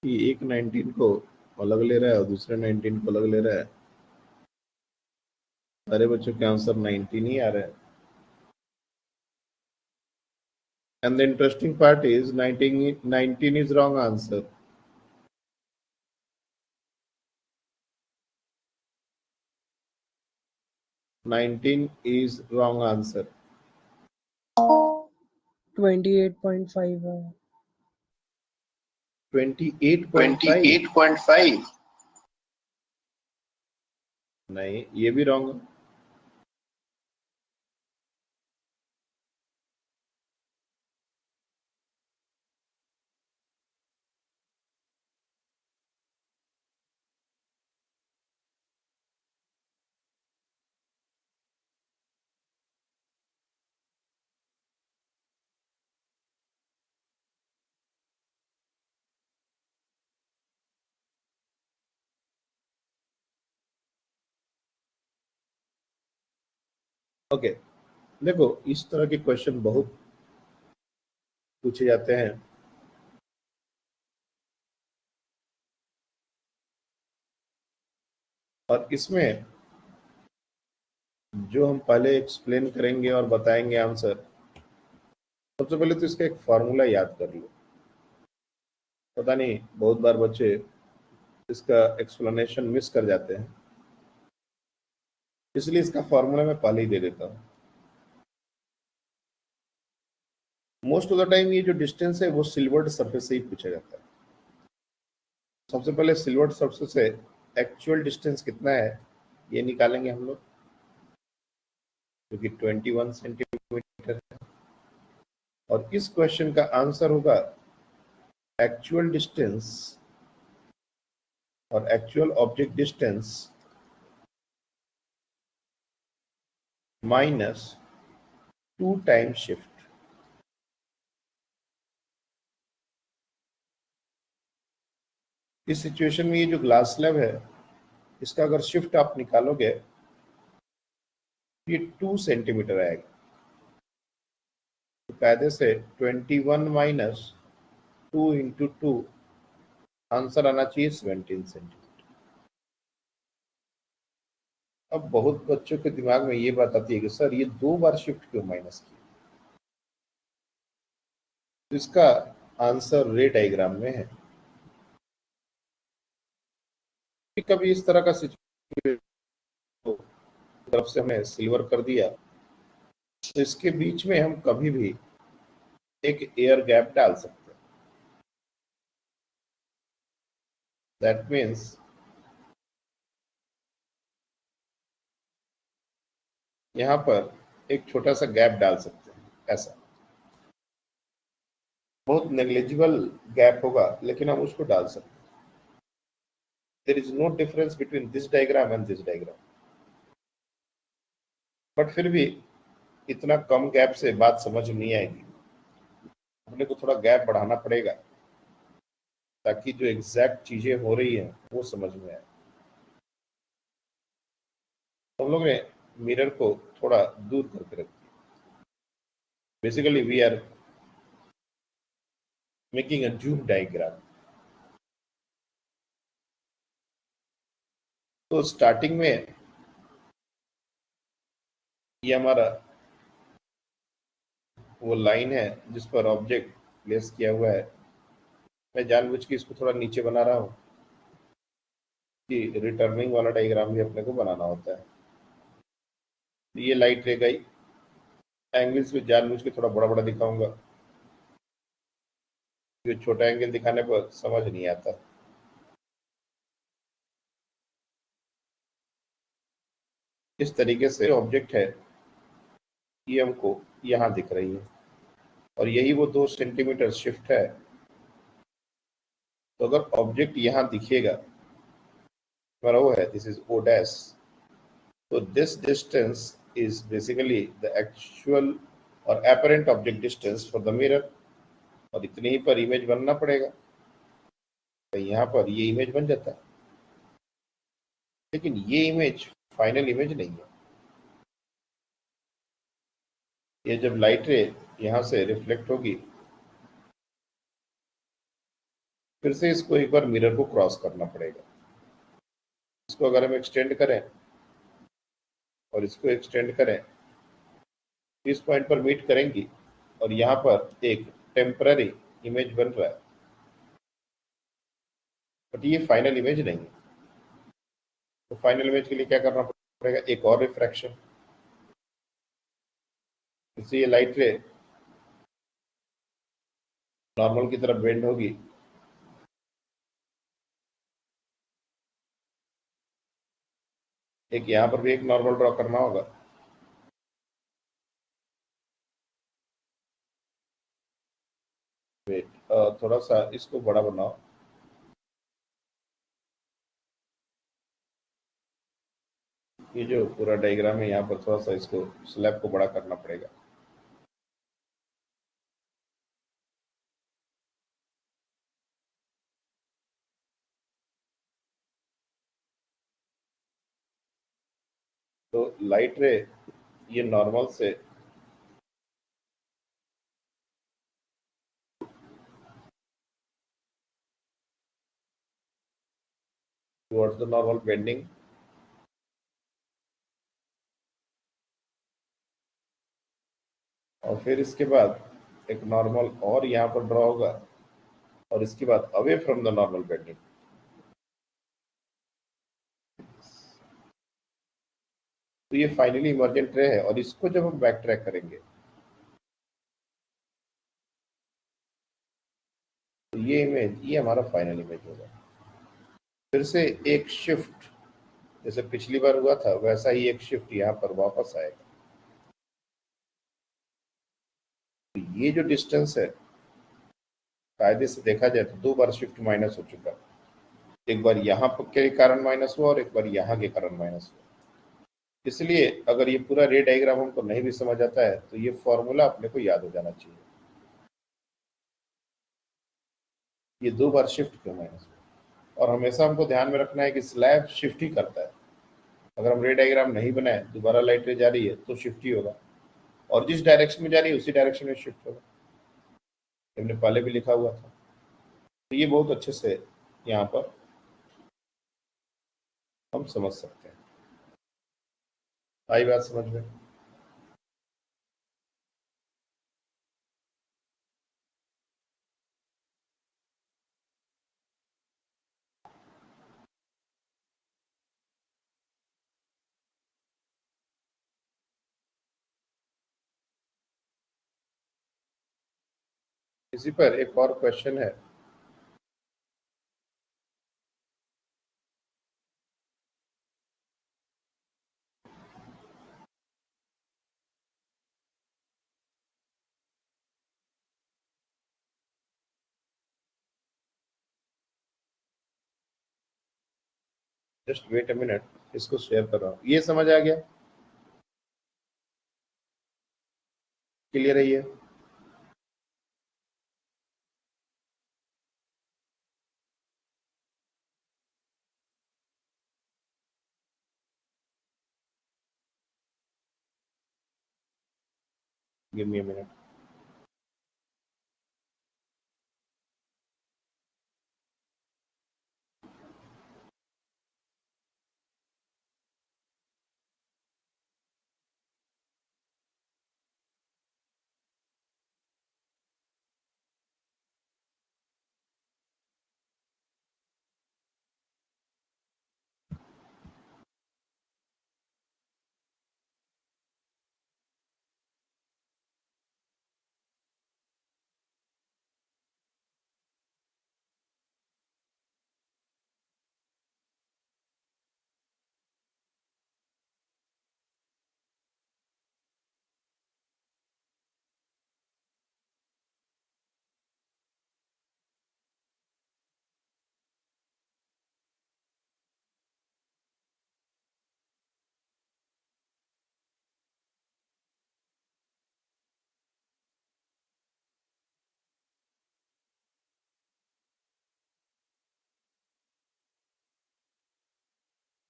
कि एक 19 को अलग ले रहा है और दूसरे 19 को अलग ले रहा है। सारे बच्चों के आंसर 19 ही आ रहे हैं। And the interesting part is 19 is wrong answer. Nineteen is wrong answer. 28.5 है। 28.5 28.5 नहीं, ये भी रॉन्ग है। ओके, देखो इस तरह के क्वेश्चन बहुत पूछे जाते हैं। और इसमें जो हम पहले एक्सप्लेन करेंगे और बताएंगे आंसर, सबसे पहले तो इसका एक फॉर्मूला याद कर लो। पता नहीं बहुत बार बच्चे इसका एक्सप्लेनेशन मिस कर जाते हैं, इसलिए इसका फॉर्मूला मैं पहले ही दे देता हूँ। मोस्ट ऑफ द टाइम ये जो डिस्टेंस है वो सिल्वर्ड सरफेस से ही पूछा जाता है। सबसे पहले सिल्वर्ड सरफेस से एक्चुअल डिस्टेंस कितना है ये निकालेंगे हम लोग, जो कि 21 सेंटीमीटर है। और इस क्वेश्चन का आंसर होगा एक्चुअल डिस्टेंस और actual object distance minus 2 time shift. इस सिचुएशन में ये जो ग्लास स्लैब है, इसका अगर शिफ्ट आप निकालोगे ये 2 सेंटीमीटर आएगा। तो कायदे से 21 माइनस 2 इंटू 2 आंसर आना चाहिए 17 सेंटीमीटर। अब बहुत बच्चों के दिमाग में ये बात आती है कि सर ये 2 बार शिफ्ट क्यों माइनस किया। तो इसका आंसर रे डायग्राम में है। कभी इस तरह का सिचुएशन तरफ से हमने सिल्वर कर दिया, तो इसके बीच में हम कभी भी एक एयर गैप डाल सकते हैं। दैट मीन्स यहां पर एक छोटा सा गैप डाल सकते हैं, ऐसा बहुत नेग्लिजिबल गैप होगा, लेकिन हम उसको डाल सकते हैं। There is no difference between this diagram and this diagram, but फिर भी इतना कम गैप से बात समझ नहीं आएगी। अपने को थोड़ा गैप बढ़ाना पड़ेगा ताकि जो एग्जैक्ट चीजें हो रही हैं वो समझ में आए। हम लोग ने मिरर को थोड़ा दूर करके रख दिया। Basically we are making a zoom diagram. तो स्टार्टिंग में ये हमारा वो लाइन है जिस पर ऑब्जेक्ट प्लेस किया हुआ है। मैं जानबूझ के इसको थोड़ा नीचे बना रहा हूँ कि रिटर्निंग वाला डायग्राम भी अपने को बनाना होता है। ये लाइट रह गई, एंगल्स भी जानबूझ के थोड़ा बड़ा बड़ा दिखाऊंगा, जो छोटा एंगल दिखाने पर समझ नहीं आता। इस तरीके से ऑब्जेक्ट है ये हमको यहाँ दिख रही है, और यही वो 2 सेंटीमीटर शिफ्ट है। तो अगर ऑब्जेक्ट यहाँ दिखेगा, हमारा वो है दिस इज ओ डैश, तो this distance is basically the actual और apparent object distance for the mirror, और इतने ही पर इमेज बनना पड़ेगा। तो यहाँ पर ये इमेज बन जाता है, लेकिन ये इमेज फाइनल इमेज नहीं है। ये जब लाइट रे यहाँ से रिफ्लेक्ट होगी फिर से इसको एक बार मिरर को क्रॉस करना पड़ेगा। इसको अगर हम एक्सटेंड करें और इसको एक्सटेंड करें, इस पॉइंट पर मीट करेंगी और यहाँ पर एक टेम्पररी इमेज बन रहा है, बट ये फाइनल इमेज नहीं है। तो फाइनल इमेज के लिए क्या करना पड़ेगा, एक और रिफ्रैक्शन। इससे ये लाइट रे नॉर्मल की तरफ बेंड होगी, एक यहाँ पर भी एक नॉर्मल ड्रॉ करना होगा। वेट, थोड़ा सा इसको बड़ा बनाओ। ये जो पूरा डायग्राम है यहाँ पर थोड़ा सा इसको स्लैब को बड़ा करना पड़ेगा। तो लाइट रे ये नॉर्मल से टुवर्ड्स द नॉर्मल बेंडिंग, और फिर इसके बाद एक नॉर्मल और यहाँ पर ड्रॉ होगा, और इसके बाद away from the normal bending. तो ये फाइनली इमर्जेंट रे है, और इसको जब हम बैक ट्रैक करेंगे तो ये इमेज, ये हमारा फाइनल इमेज होगा। फिर से एक शिफ्ट जैसे पिछली बार हुआ था वैसा ही एक शिफ्ट यहाँ पर वापस आएगा। तो ये जो डिस्टेंस है कायदे से देखा जाए तो 2 बार शिफ्ट माइनस हो चुका, एक बार यहाँ के कारण माइनस हुआ और एक बार यहाँ के कारण माइनस हुआ। इसलिए अगर ये पूरा रे डायग्राम हमको नहीं भी समझ आता है तो ये फॉर्मूला अपने को याद हो जाना चाहिए, ये 2 बार शिफ्ट क्यों माइनस हुआ। और हमेशा हमको ध्यान में रखना है कि स्लैब शिफ्ट ही करता है। अगर हम रे डायग्राम नहीं बनाए, दोबारा लाइट रे जा रही है तो शिफ्ट ही होगा, और जिस डायरेक्शन में जा रही है उसी डायरेक्शन में शिफ्ट होगा। हमने पहले भी लिखा हुआ था। तो ये बहुत अच्छे से यहाँ पर हम समझ सकते हैं। आई बात समझ में? इसी पर एक और क्वेश्चन है। जस्ट वेट अ मिनट, इसको शेयर कर रहा हूँ। ये समझ आ गया? क्लियर है ये? Give me a minute.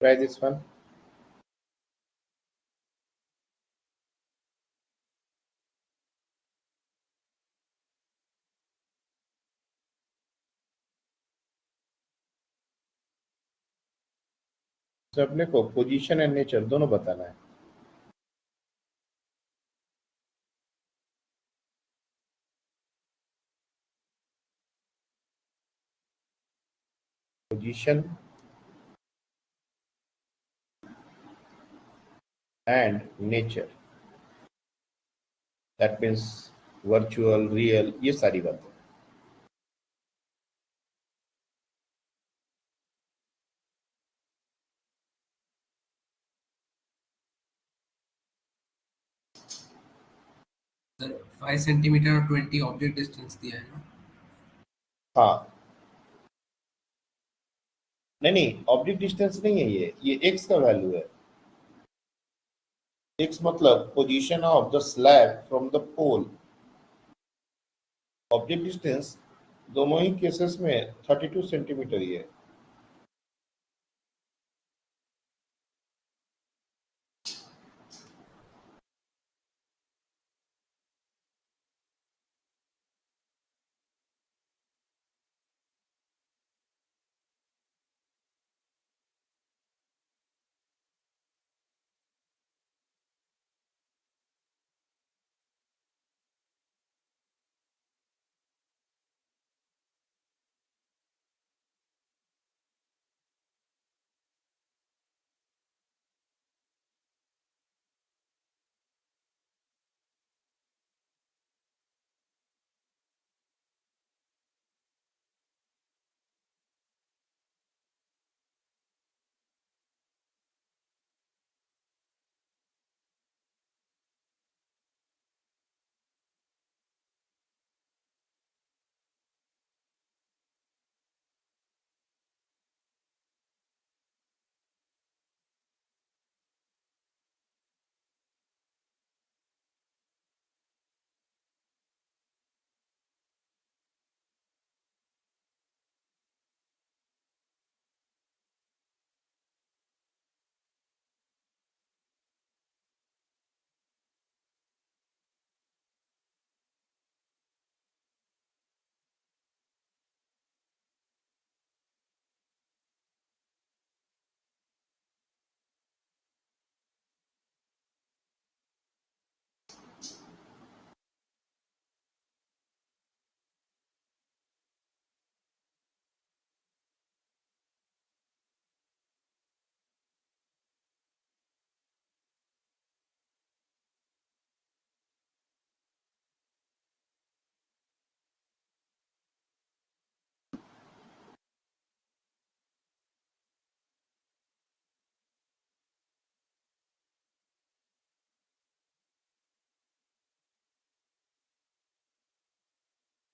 Try this one. तो अपने को पोजीशन एंड नेचर दोनों बताना है। Position and nature, that means virtual, real, ये सारी बातें। सर 5 सेंटीमीटर और 20 ऑब्जेक्ट डिस्टेंस दिया है ना। हाँ, नहीं ऑब्जेक्ट डिस्टेंस नहीं है, ये एक्स का वैल्यू है। एक्स मतलब position of the slab from the pole. Object distance दोनों ही केसेस में 32 सेंटीमीटर ही है।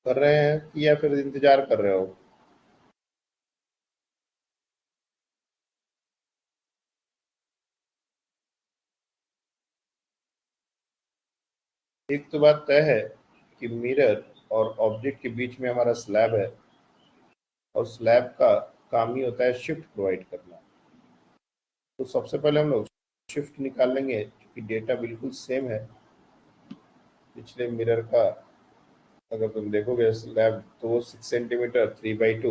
कर रहे हैं कि या फिर इंतजार कर रहे हो? एक तो बात तय है कि मिरर और ऑब्जेक्ट के बीच में हमारा स्लैब है, और स्लैब का काम ही होता है शिफ्ट प्रोवाइड करना। तो सबसे पहले हम लोग शिफ्ट निकाल लेंगे, क्योंकि डेटा बिल्कुल सेम है पिछले मिरर का। अगर तुम देखोगे स्लैब तो वो 6 सेंटीमीटर 3/2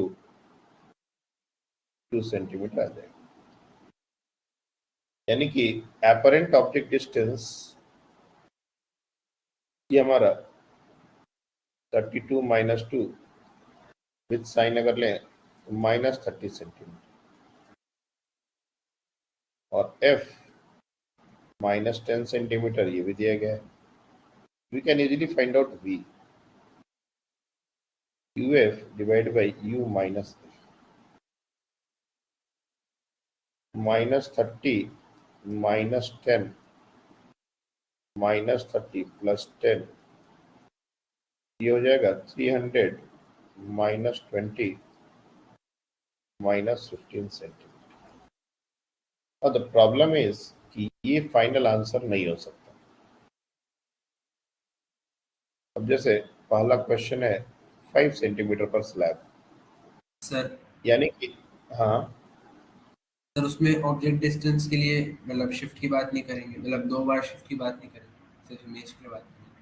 2 सेंटीमीटर आ जाएगा। यानी कि एपरेंट ऑब्जेक्ट डिस्टेंस ये हमारा 32 - 2 विद साइन अगर लें तो -30 सेंटीमीटर, और एफ -10 सेंटीमीटर ये भी दिया गया है। We can easily find out v, uf divide by u minus f। -30 -10 -30 + 10 ये हो जाएगा 300 -20 -15 सेंटीमीटर। और द प्रॉब्लम इज कि ये फाइनल आंसर नहीं हो सकता। अब जैसे पहला क्वेश्चन है 5 सेंटीमीटर पर स्लैब, सर यानी कि हाँ सर उसमें ऑब्जेक्ट डिस्टेंस के लिए मतलब शिफ्ट की बात नहीं करेंगे, मतलब 2 बार शिफ्ट की बात नहीं करेंगे, सिर्फ इमेज की बात करेंगे।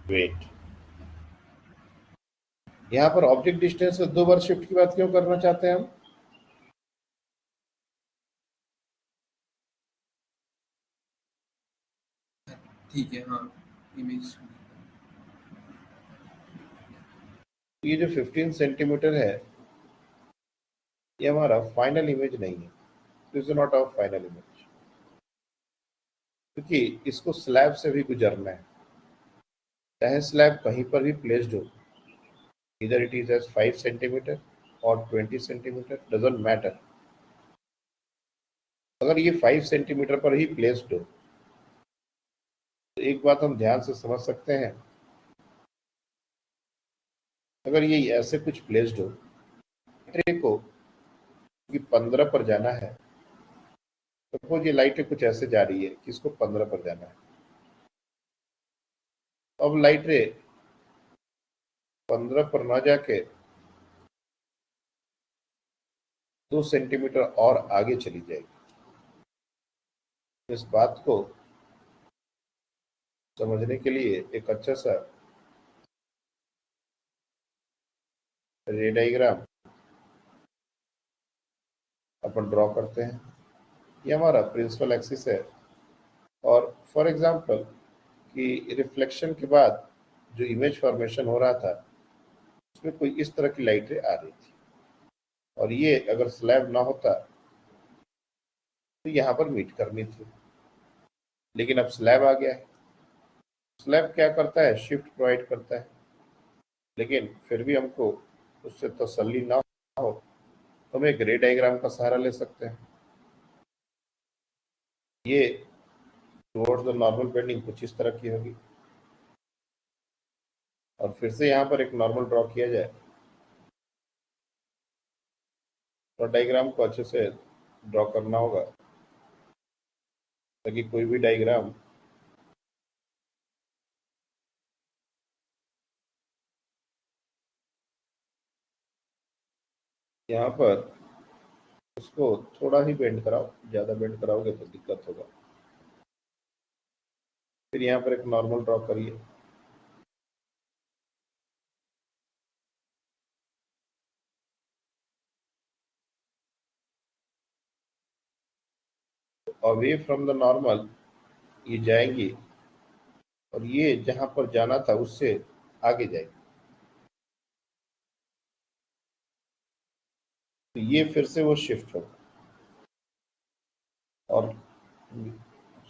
वेट, यहाँ पर ऑब्जेक्ट डिस्टेंस से 2 बार शिफ्ट की बात क्यों करना चाहते हैं हम? ठीक है, हाँ इमेज। ये जो 15 सेंटीमीटर है ये हमारा फाइनल इमेज नहीं है, this is not our final image, क्योंकि इसको स्लैब से भी गुजरना है, चाहे स्लैब कहीं पर भी प्लेस्ड हो, इधर इट इज एज 5 सेंटीमीटर और 20 सेंटीमीटर, डजंट मैटर। अगर ये 5 सेंटीमीटर पर ही प्लेस्ड हो तो एक बात हम ध्यान से समझ सकते हैं, अगर ये ऐसे कुछ प्लेस्ड हो, ट्रे को 15 पर जाना है, सपोज ये लाइट कुछ ऐसे जा रही है कि इसको 15 पर जाना है, अब लाइट रे 15 पर ना जाके 2 सेंटीमीटर और आगे चली जाएगी। इस बात को समझने के लिए एक अच्छा सा रे डायग्राम अपन ड्रॉ करते हैं। ये हमारा प्रिंसिपल एक्सिस है, और फॉर एग्जांपल कि रिफ्लेक्शन के बाद जो इमेज फॉर्मेशन हो रहा था उसमें कोई इस तरह की लाइटें आ रही थी, और ये अगर स्लैब ना होता तो यहाँ पर मीट करनी थी, लेकिन अब स्लैब आ गया है। स्लैब क्या करता है, शिफ्ट प्रोवाइड करता है, लेकिन फिर भी हमको उससे तसल्ली ना हो तो हम एक रे डायग्राम का सहारा ले सकते हैं। ये टुवर्ड्स द नॉर्मल बेंडिंग कुछ इस तरह की होगी, और फिर से यहाँ पर एक नॉर्मल ड्रॉ किया जाए तो डायग्राम को अच्छे से ड्रॉ करना होगा ताकि कोई भी डायग्राम यहाँ पर उसको थोड़ा ही बेंड कराओ, ज़्यादा बेंड कराओगे तो दिक्कत होगा। फिर यहाँ पर एक नॉर्मल ड्रॉ करिए, अवे फ्रॉम द नॉर्मल ये जाएंगी, और ये जहां पर जाना था उससे आगे जाएगी, तो ये फिर से वो शिफ्ट होगा, और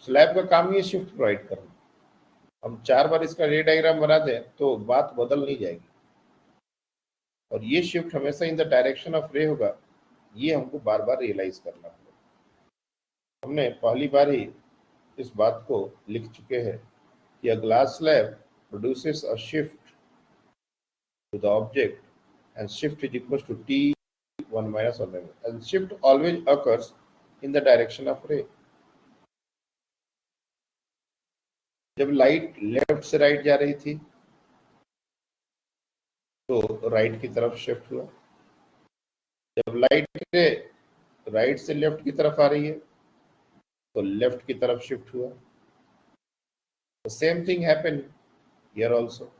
स्लैब का काम ये शिफ्ट प्रोवाइड करना। हम 4 बार इसका रे डायग्राम बना दें तो बात बदल नहीं जाएगी, और ये शिफ्ट हमेशा इन द डायरेक्शन ऑफ रे होगा, ये हमको बार बार रियलाइज करना पड़ेगा। हमने पहली बार ही इस बात को लिख चुके हैं कि a glass slab produces a shift to the object, and shift is equals to t1 minus 1 minus, and shift always occurs in the direction of ray. जब लाइट लेफ्ट से राइट जा रही थी तो राइट की तरफ शिफ्ट हुआ, जब लाइट राइट से लेफ्ट की तरफ आ रही है तो लेफ्ट की तरफ शिफ्ट हुआ। Same thing happen here also,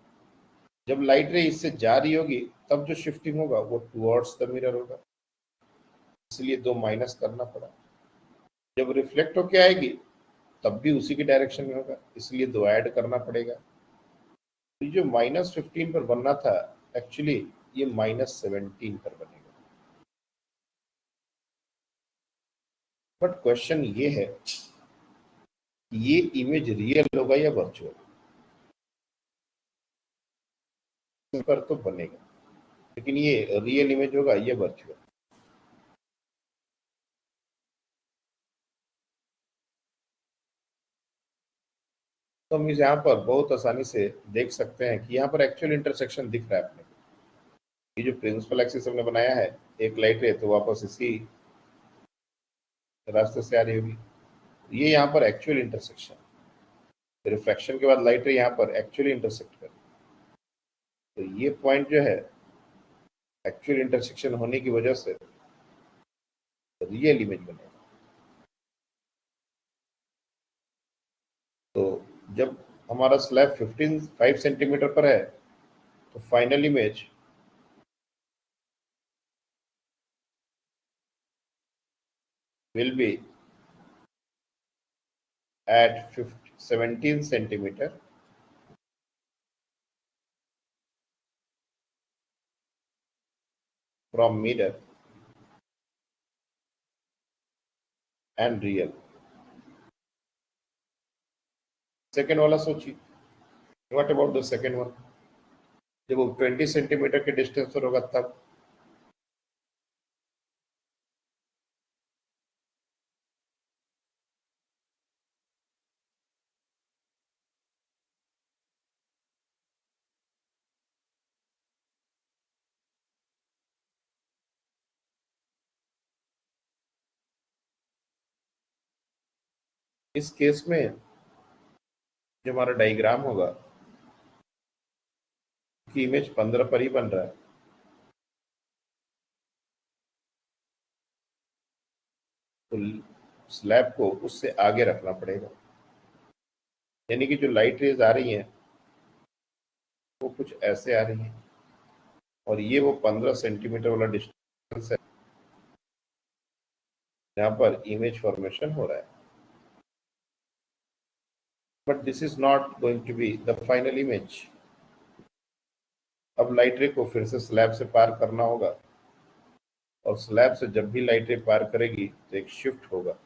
जब लाइट रे इससे जा रही होगी तब जो शिफ्टिंग होगा वो टुवर्ड्स द मिरर होगा, इसलिए 2 माइनस करना पड़ा। जब रिफ्लेक्ट होके आएगी तब भी उसी के डायरेक्शन में होगा, इसलिए 2 ऐड करना पड़ेगा। तो जो -15 पर बनना था एक्चुअली ये -17 पर बनेगा। बट क्वेश्चन ये है ये इमेज रियल होगा या वर्चुअल, पर तो बनेगा, लेकिन ये रियल इमेज होगा या वर्चुअल। तो हम इस यहाँ पर बहुत आसानी से देख सकते हैं कि यहाँ पर एक्चुअल इंटरसेक्शन दिख रहा है अपने को। ये जो प्रिंसिपल एक्सिस हमने बनाया है, एक लाइट है तो वापस इसी रास्ते से आ रही होगी, ये यहाँ पर एक्चुअल इंटरसेक्शन, रिफ्लेक्शन के बाद लाइट यहाँ पर एक्चुअली इंटरसेक्ट कर, तो ये पॉइंट जो है एक्चुअल इंटरसेक्शन होने की वजह से रियल इमेज बनेगा। तो जब हमारा स्लैब 5 सेंटीमीटर पर है तो final image will be at 17 centimetre from mirror and real. Second वाला सोचिए, what about the second one? जब वो 20 सेंटीमीटर के डिस्टेंस पर होगा तब इस केस में जो हमारा डायग्राम होगा कि इमेज 15 पर ही बन रहा है, तो स्लैब को उससे आगे रखना पड़ेगा, यानी कि जो लाइट रेज आ रही हैं वो कुछ ऐसे आ रही हैं और ये वो 15 सेंटीमीटर वाला डिस्टेंस है जहां पर इमेज फॉर्मेशन हो रहा है। But this is not going to be the final image. अब लाइट रे को फिर से स्लैब से पार करना होगा और स्लैब से जब भी लाइट रे पार करेगी तो एक शिफ्ट होगा।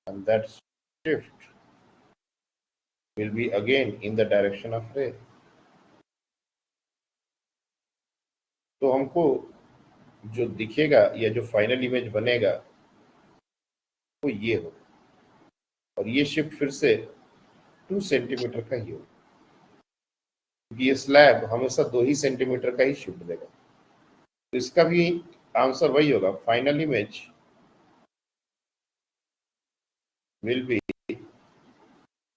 And that shift will be again in the direction of ray. तो हमको जो दिखेगा या जो फाइनल इमेज बनेगा वो ये हो और ये शिफ्ट फिर से 2 सेंटीमीटर का ही हो, क्योंकि ये स्लैब हमेशा 2 ही सेंटीमीटर का ही शिफ्ट देगा। तो इसका भी आंसर वही होगा, final image will be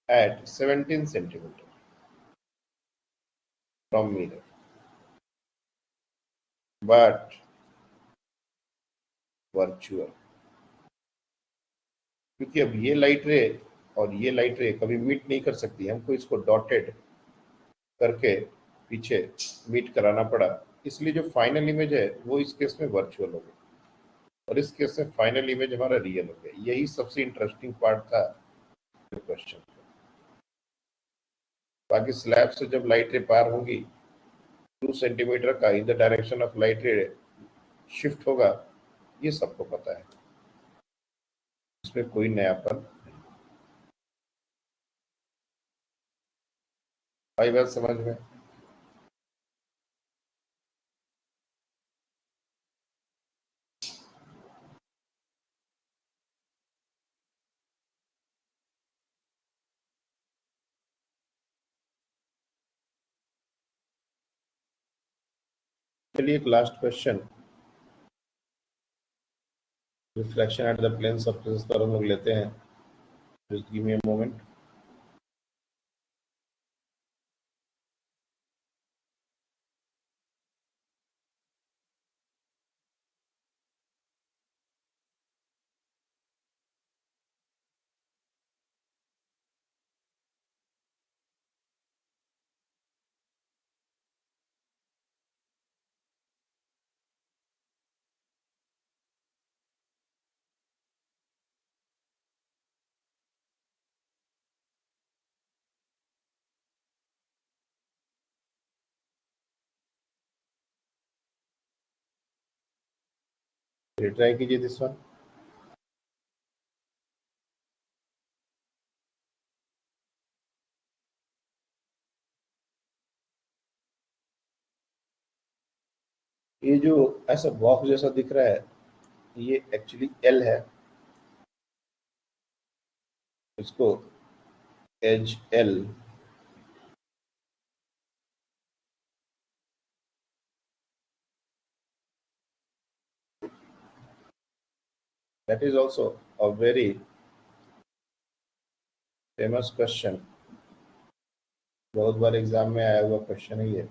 at 17 centimeter from mirror, but virtual, क्योंकि अब ये लाइट रे और ये लाइट रे कभी मीट नहीं कर सकती, हमको इसको डॉटेड करके पीछे मीट कराना पड़ा, इसलिए जो फाइनल इमेज है वो इस केस में वर्चुअल हो गया और इस केस में फाइनल इमेज हमारा रियल हो गया। यही सबसे इंटरेस्टिंग पार्ट था क्वेश्चन। बाकी स्लैब से जब लाइट रे पार होगी 2 सेंटीमीटर का in the direction of light रे शिफ्ट होगा, ये सबको पता है, इसमें कोई नयापन नहीं। भाई बात समझ में? चलिए एक last question reflection at the plane surface पर हम लोग लेते हैं। Just give me a moment. Try कीजिए दिस वन। ये जो ऐसा बॉक्स जैसा दिख रहा है ये एक्चुअली एल है, इसको as L that is also a very famous question, बहुत बार एग्जाम में आया हुआ क्वेश्चन है ये।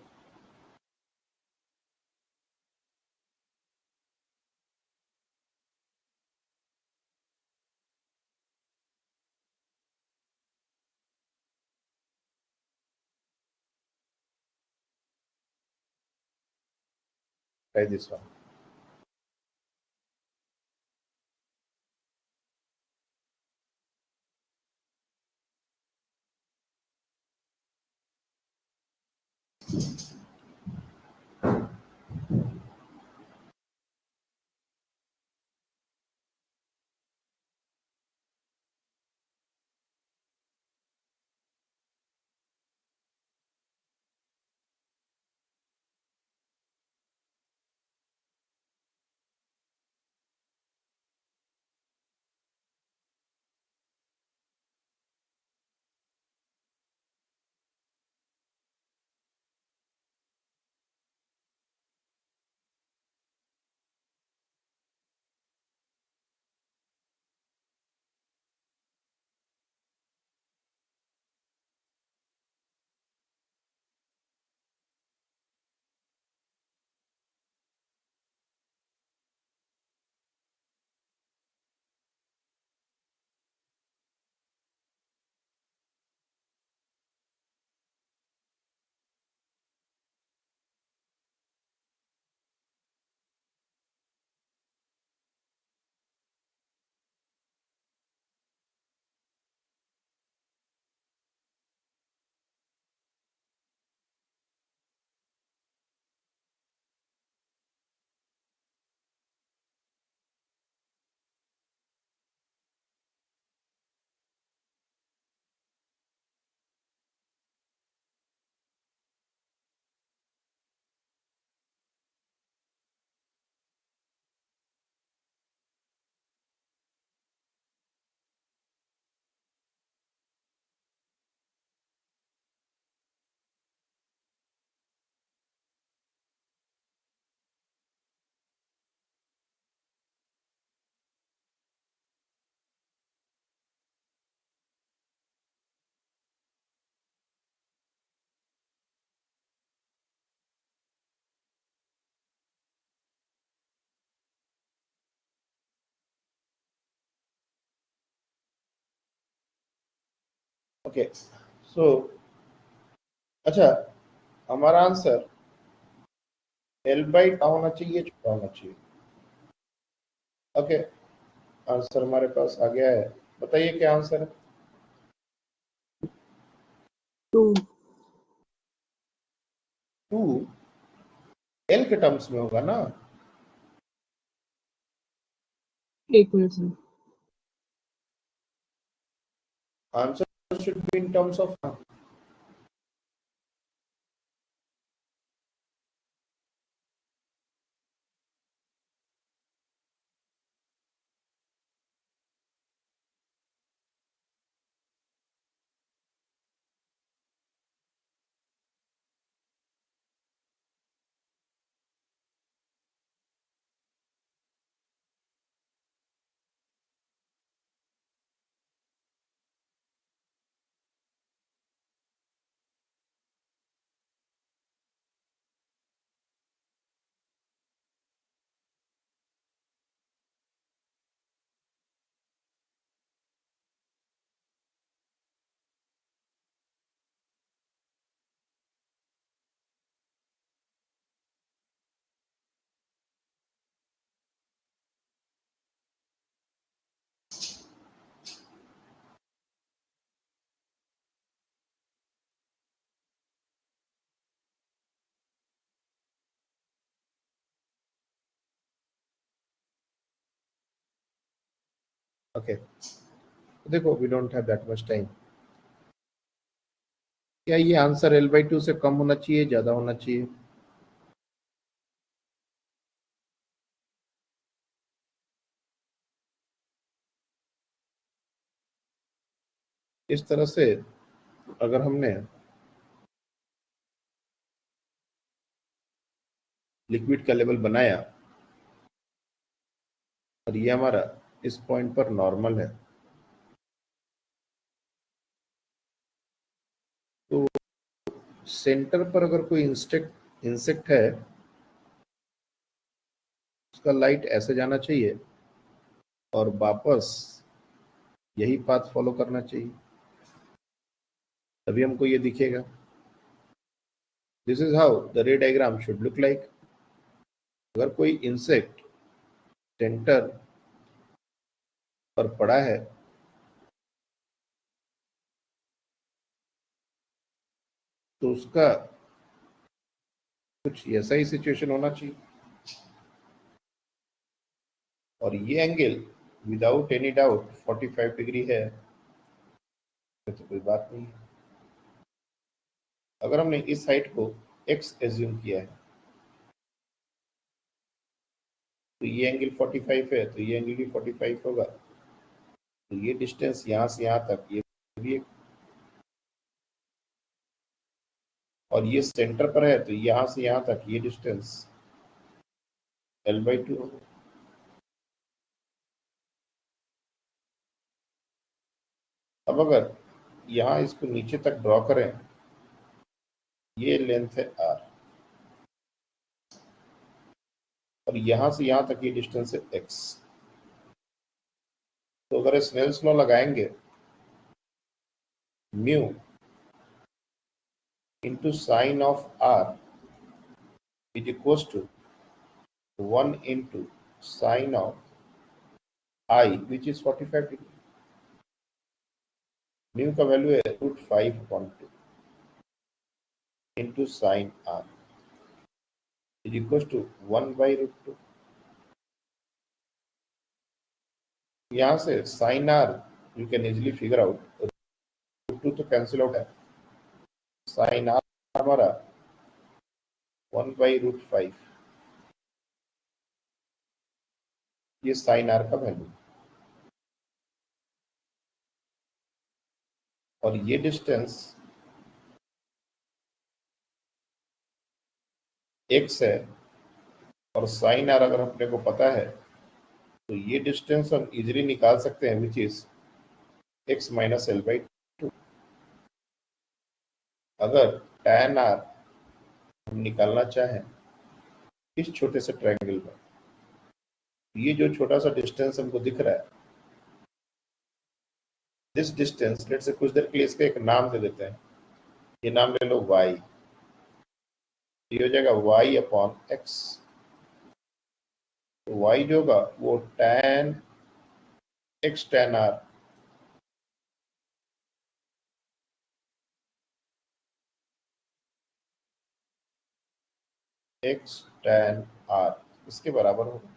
Try this one. Okay so अच्छा, हमारा आंसर L/T होना चाहिए, छोटा होना चाहिए। ओके, आंसर हमारे पास आ गया है। बताइए क्या आंसर है? 2। 2 L के टर्म्स में होगा ना? एक minute sir. Answer should be in terms of okay. देखो, we don't have that much time. क्या ये आंसर L/2 से कम होना चाहिए, ज्यादा होना चाहिए? इस तरह से अगर हमने लिक्विड का लेवल बनाया और ये हमारा इस पॉइंट पर नॉर्मल है, तो सेंटर पर अगर कोई इंसेक्ट है, उसका लाइट ऐसे जाना चाहिए और वापस यही पाथ फॉलो करना चाहिए, तभी हमको ये दिखेगा। दिस इज हाउ द रे डायग्राम शुड लुक लाइक। अगर कोई इंसेक्ट सेंटर पर पड़ा है तो उसका कुछ ऐसा ही सिचुएशन होना चाहिए, और ये angle without any doubt 45 degree है, तो कोई बात नहीं है। अगर हमने इस हाइट को x एज्यूम किया है तो ये एंगल 45 है, तो ये एंगल भी 45 होगा। तो ये डिस्टेंस यहाँ से यहाँ तक ये भी एक, और ये सेंटर पर है तो यहाँ से यहाँ तक ये डिस्टेंस l/2 होगा। अब अगर यहाँ इसको नीचे तक ड्रॉ करें, ये लेंथ है r, और यहाँ से यहाँ तक ये डिस्टेंस है x। तो अगर स्नेल्स लॉ लगाएंगे, mu into sine of r is equals to 1 into sine of I which is 45 degree. Mu का वैल्यू है √5/2 into sine r is equals to 1/√2। यहाँ से sine r you can easily figure out, √2 तो cancel out है, sine r हमारा 1/√5, ये sign r का value, और ये डिस्टेंस x है, और साइन r अगर अपने को पता है तो ये डिस्टेंस हम इजीली निकाल सकते हैं, which is x minus l/2। अगर tan r हम निकालना चाहें इस छोटे से ट्रायंगल में, ये जो छोटा सा डिस्टेंस हमको दिख रहा है, दिस डिस्टेंस लेट से कुछ देर के लिए इसका एक नाम दे देते हैं, ये नाम ले लो y, ये हो जाएगा y/x। तो y जो होगा वो tan x tan r x tan r इसके बराबर होगा,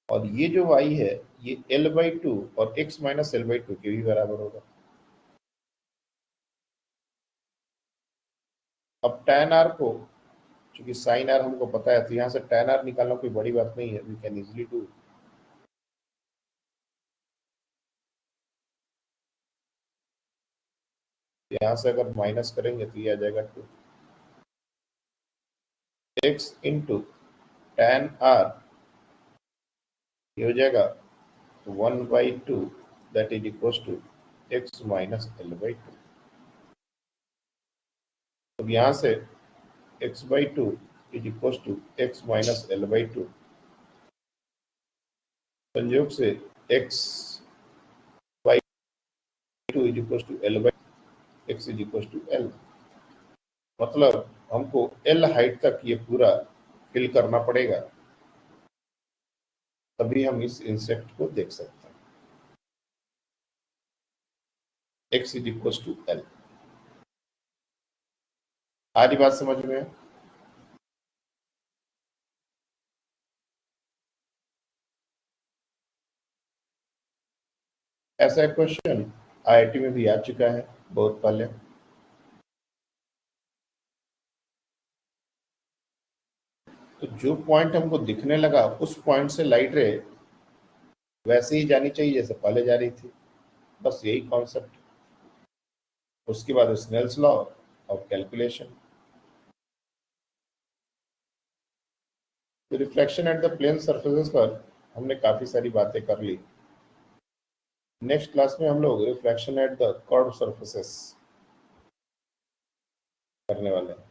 और ये जो y है ये l/2 और x माइनस l/2 के भी बराबर होगा। अब tan r को, चूंकि sin r हमको पता है, तो यहाँ से tan r निकालना कोई बड़ी बात नहीं है, वी कैन इजिली डू। यहाँ से अगर माइनस करेंगे तो ये आ जाएगा 2 x इंटू tan r, ये हो जाएगा 1/2 that is equals to x minus l/2। अब यहाँ से x/2 is equals to x minus l/2, संयोग से x/2 is equals to l/x is equals to l। मतलब हमको l हाइट तक ये पूरा फिल करना पड़ेगा, तभी हम इस इंसेक्ट को देख सकते हैं। x is equals to l। आधी बात समझ में है? ऐसा एक क्वेश्चन IIT में भी आ चुका है बहुत पहले। तो जो पॉइंट हमको दिखने लगा उस पॉइंट से लाइट रे वैसे ही जानी चाहिए जैसे पहले जा रही थी, बस यही कॉन्सेप्ट। उसके बाद स्नेल्स लॉ ऑफ कैलकुलेशन। तो reflection at the plane surfaces पर हमने काफी सारी बातें कर ली। नेक्स्ट क्लास में हम लोग reflection at the curve surfaces करने वाले हैं,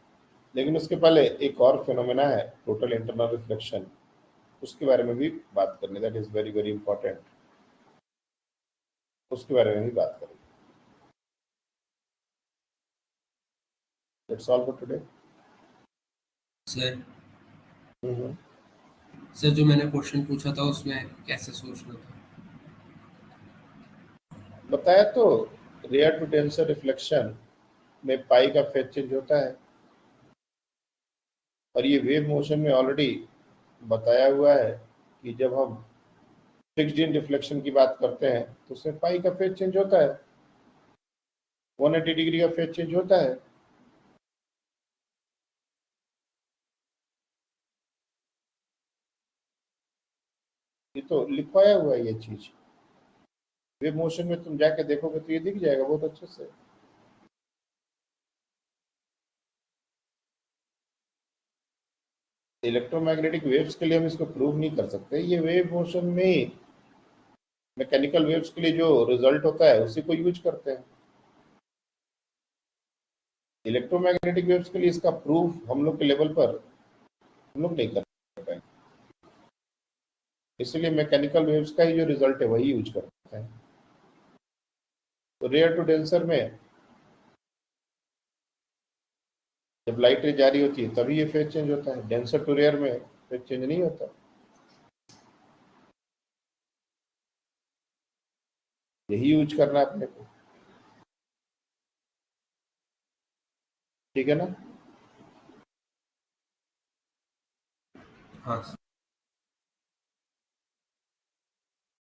लेकिन उसके पहले एक और फिनोमेना है टोटल इंटरनल रिफ्लेक्शन, उसके बारे में भी बात करनी, that is very very important, उसके बारे में भी बात करेंगे। That's all for today. Sir hmm. Sir जो मैंने क्वेश्चन पूछा था उसमें कैसे सोचना था? बताया तो, रेयर टू डेंसर रिफ्लेक्शन में पाई का फेज चेंज होता है, और ये वेव मोशन में ऑलरेडी बताया हुआ है कि जब हम फिक्स्ड इन रिफ्लेक्शन की बात करते हैं तो उसमें पाई का फेज चेंज होता है, 180 डिग्री का फेज चेंज होता है। ये तो लिखवाया हुआ है ये चीज, वेव मोशन में तुम जाके देखोगे तो ये दिख जाएगा बहुत अच्छे से। इलेक्ट्रोमैग्नेटिक वेव्स के लिए हम इसको प्रूव नहीं कर सकते, ये वेव मोशन में मैकेनिकल वेव्स के लिए जो रिजल्ट होता है उसी को यूज करते हैं। इलेक्ट्रोमैग्नेटिक वेव्स के लिए इसका प्रूफ हम लोग के लेवल पर हम लोग नहीं कर पाए, इसलिए मैकेनिकल वेव्स का ही जो रिजल्ट है वही यूज करते हैं। तो रेयर टू डेंसर में जब लाइट रे जारी होती है तभी ये फेज चेंज होता है, डेंसर टू रेयर में फेज चेंज नहीं होता। यही यूज करना है अपने को, ठीक है ना? हाँ सर।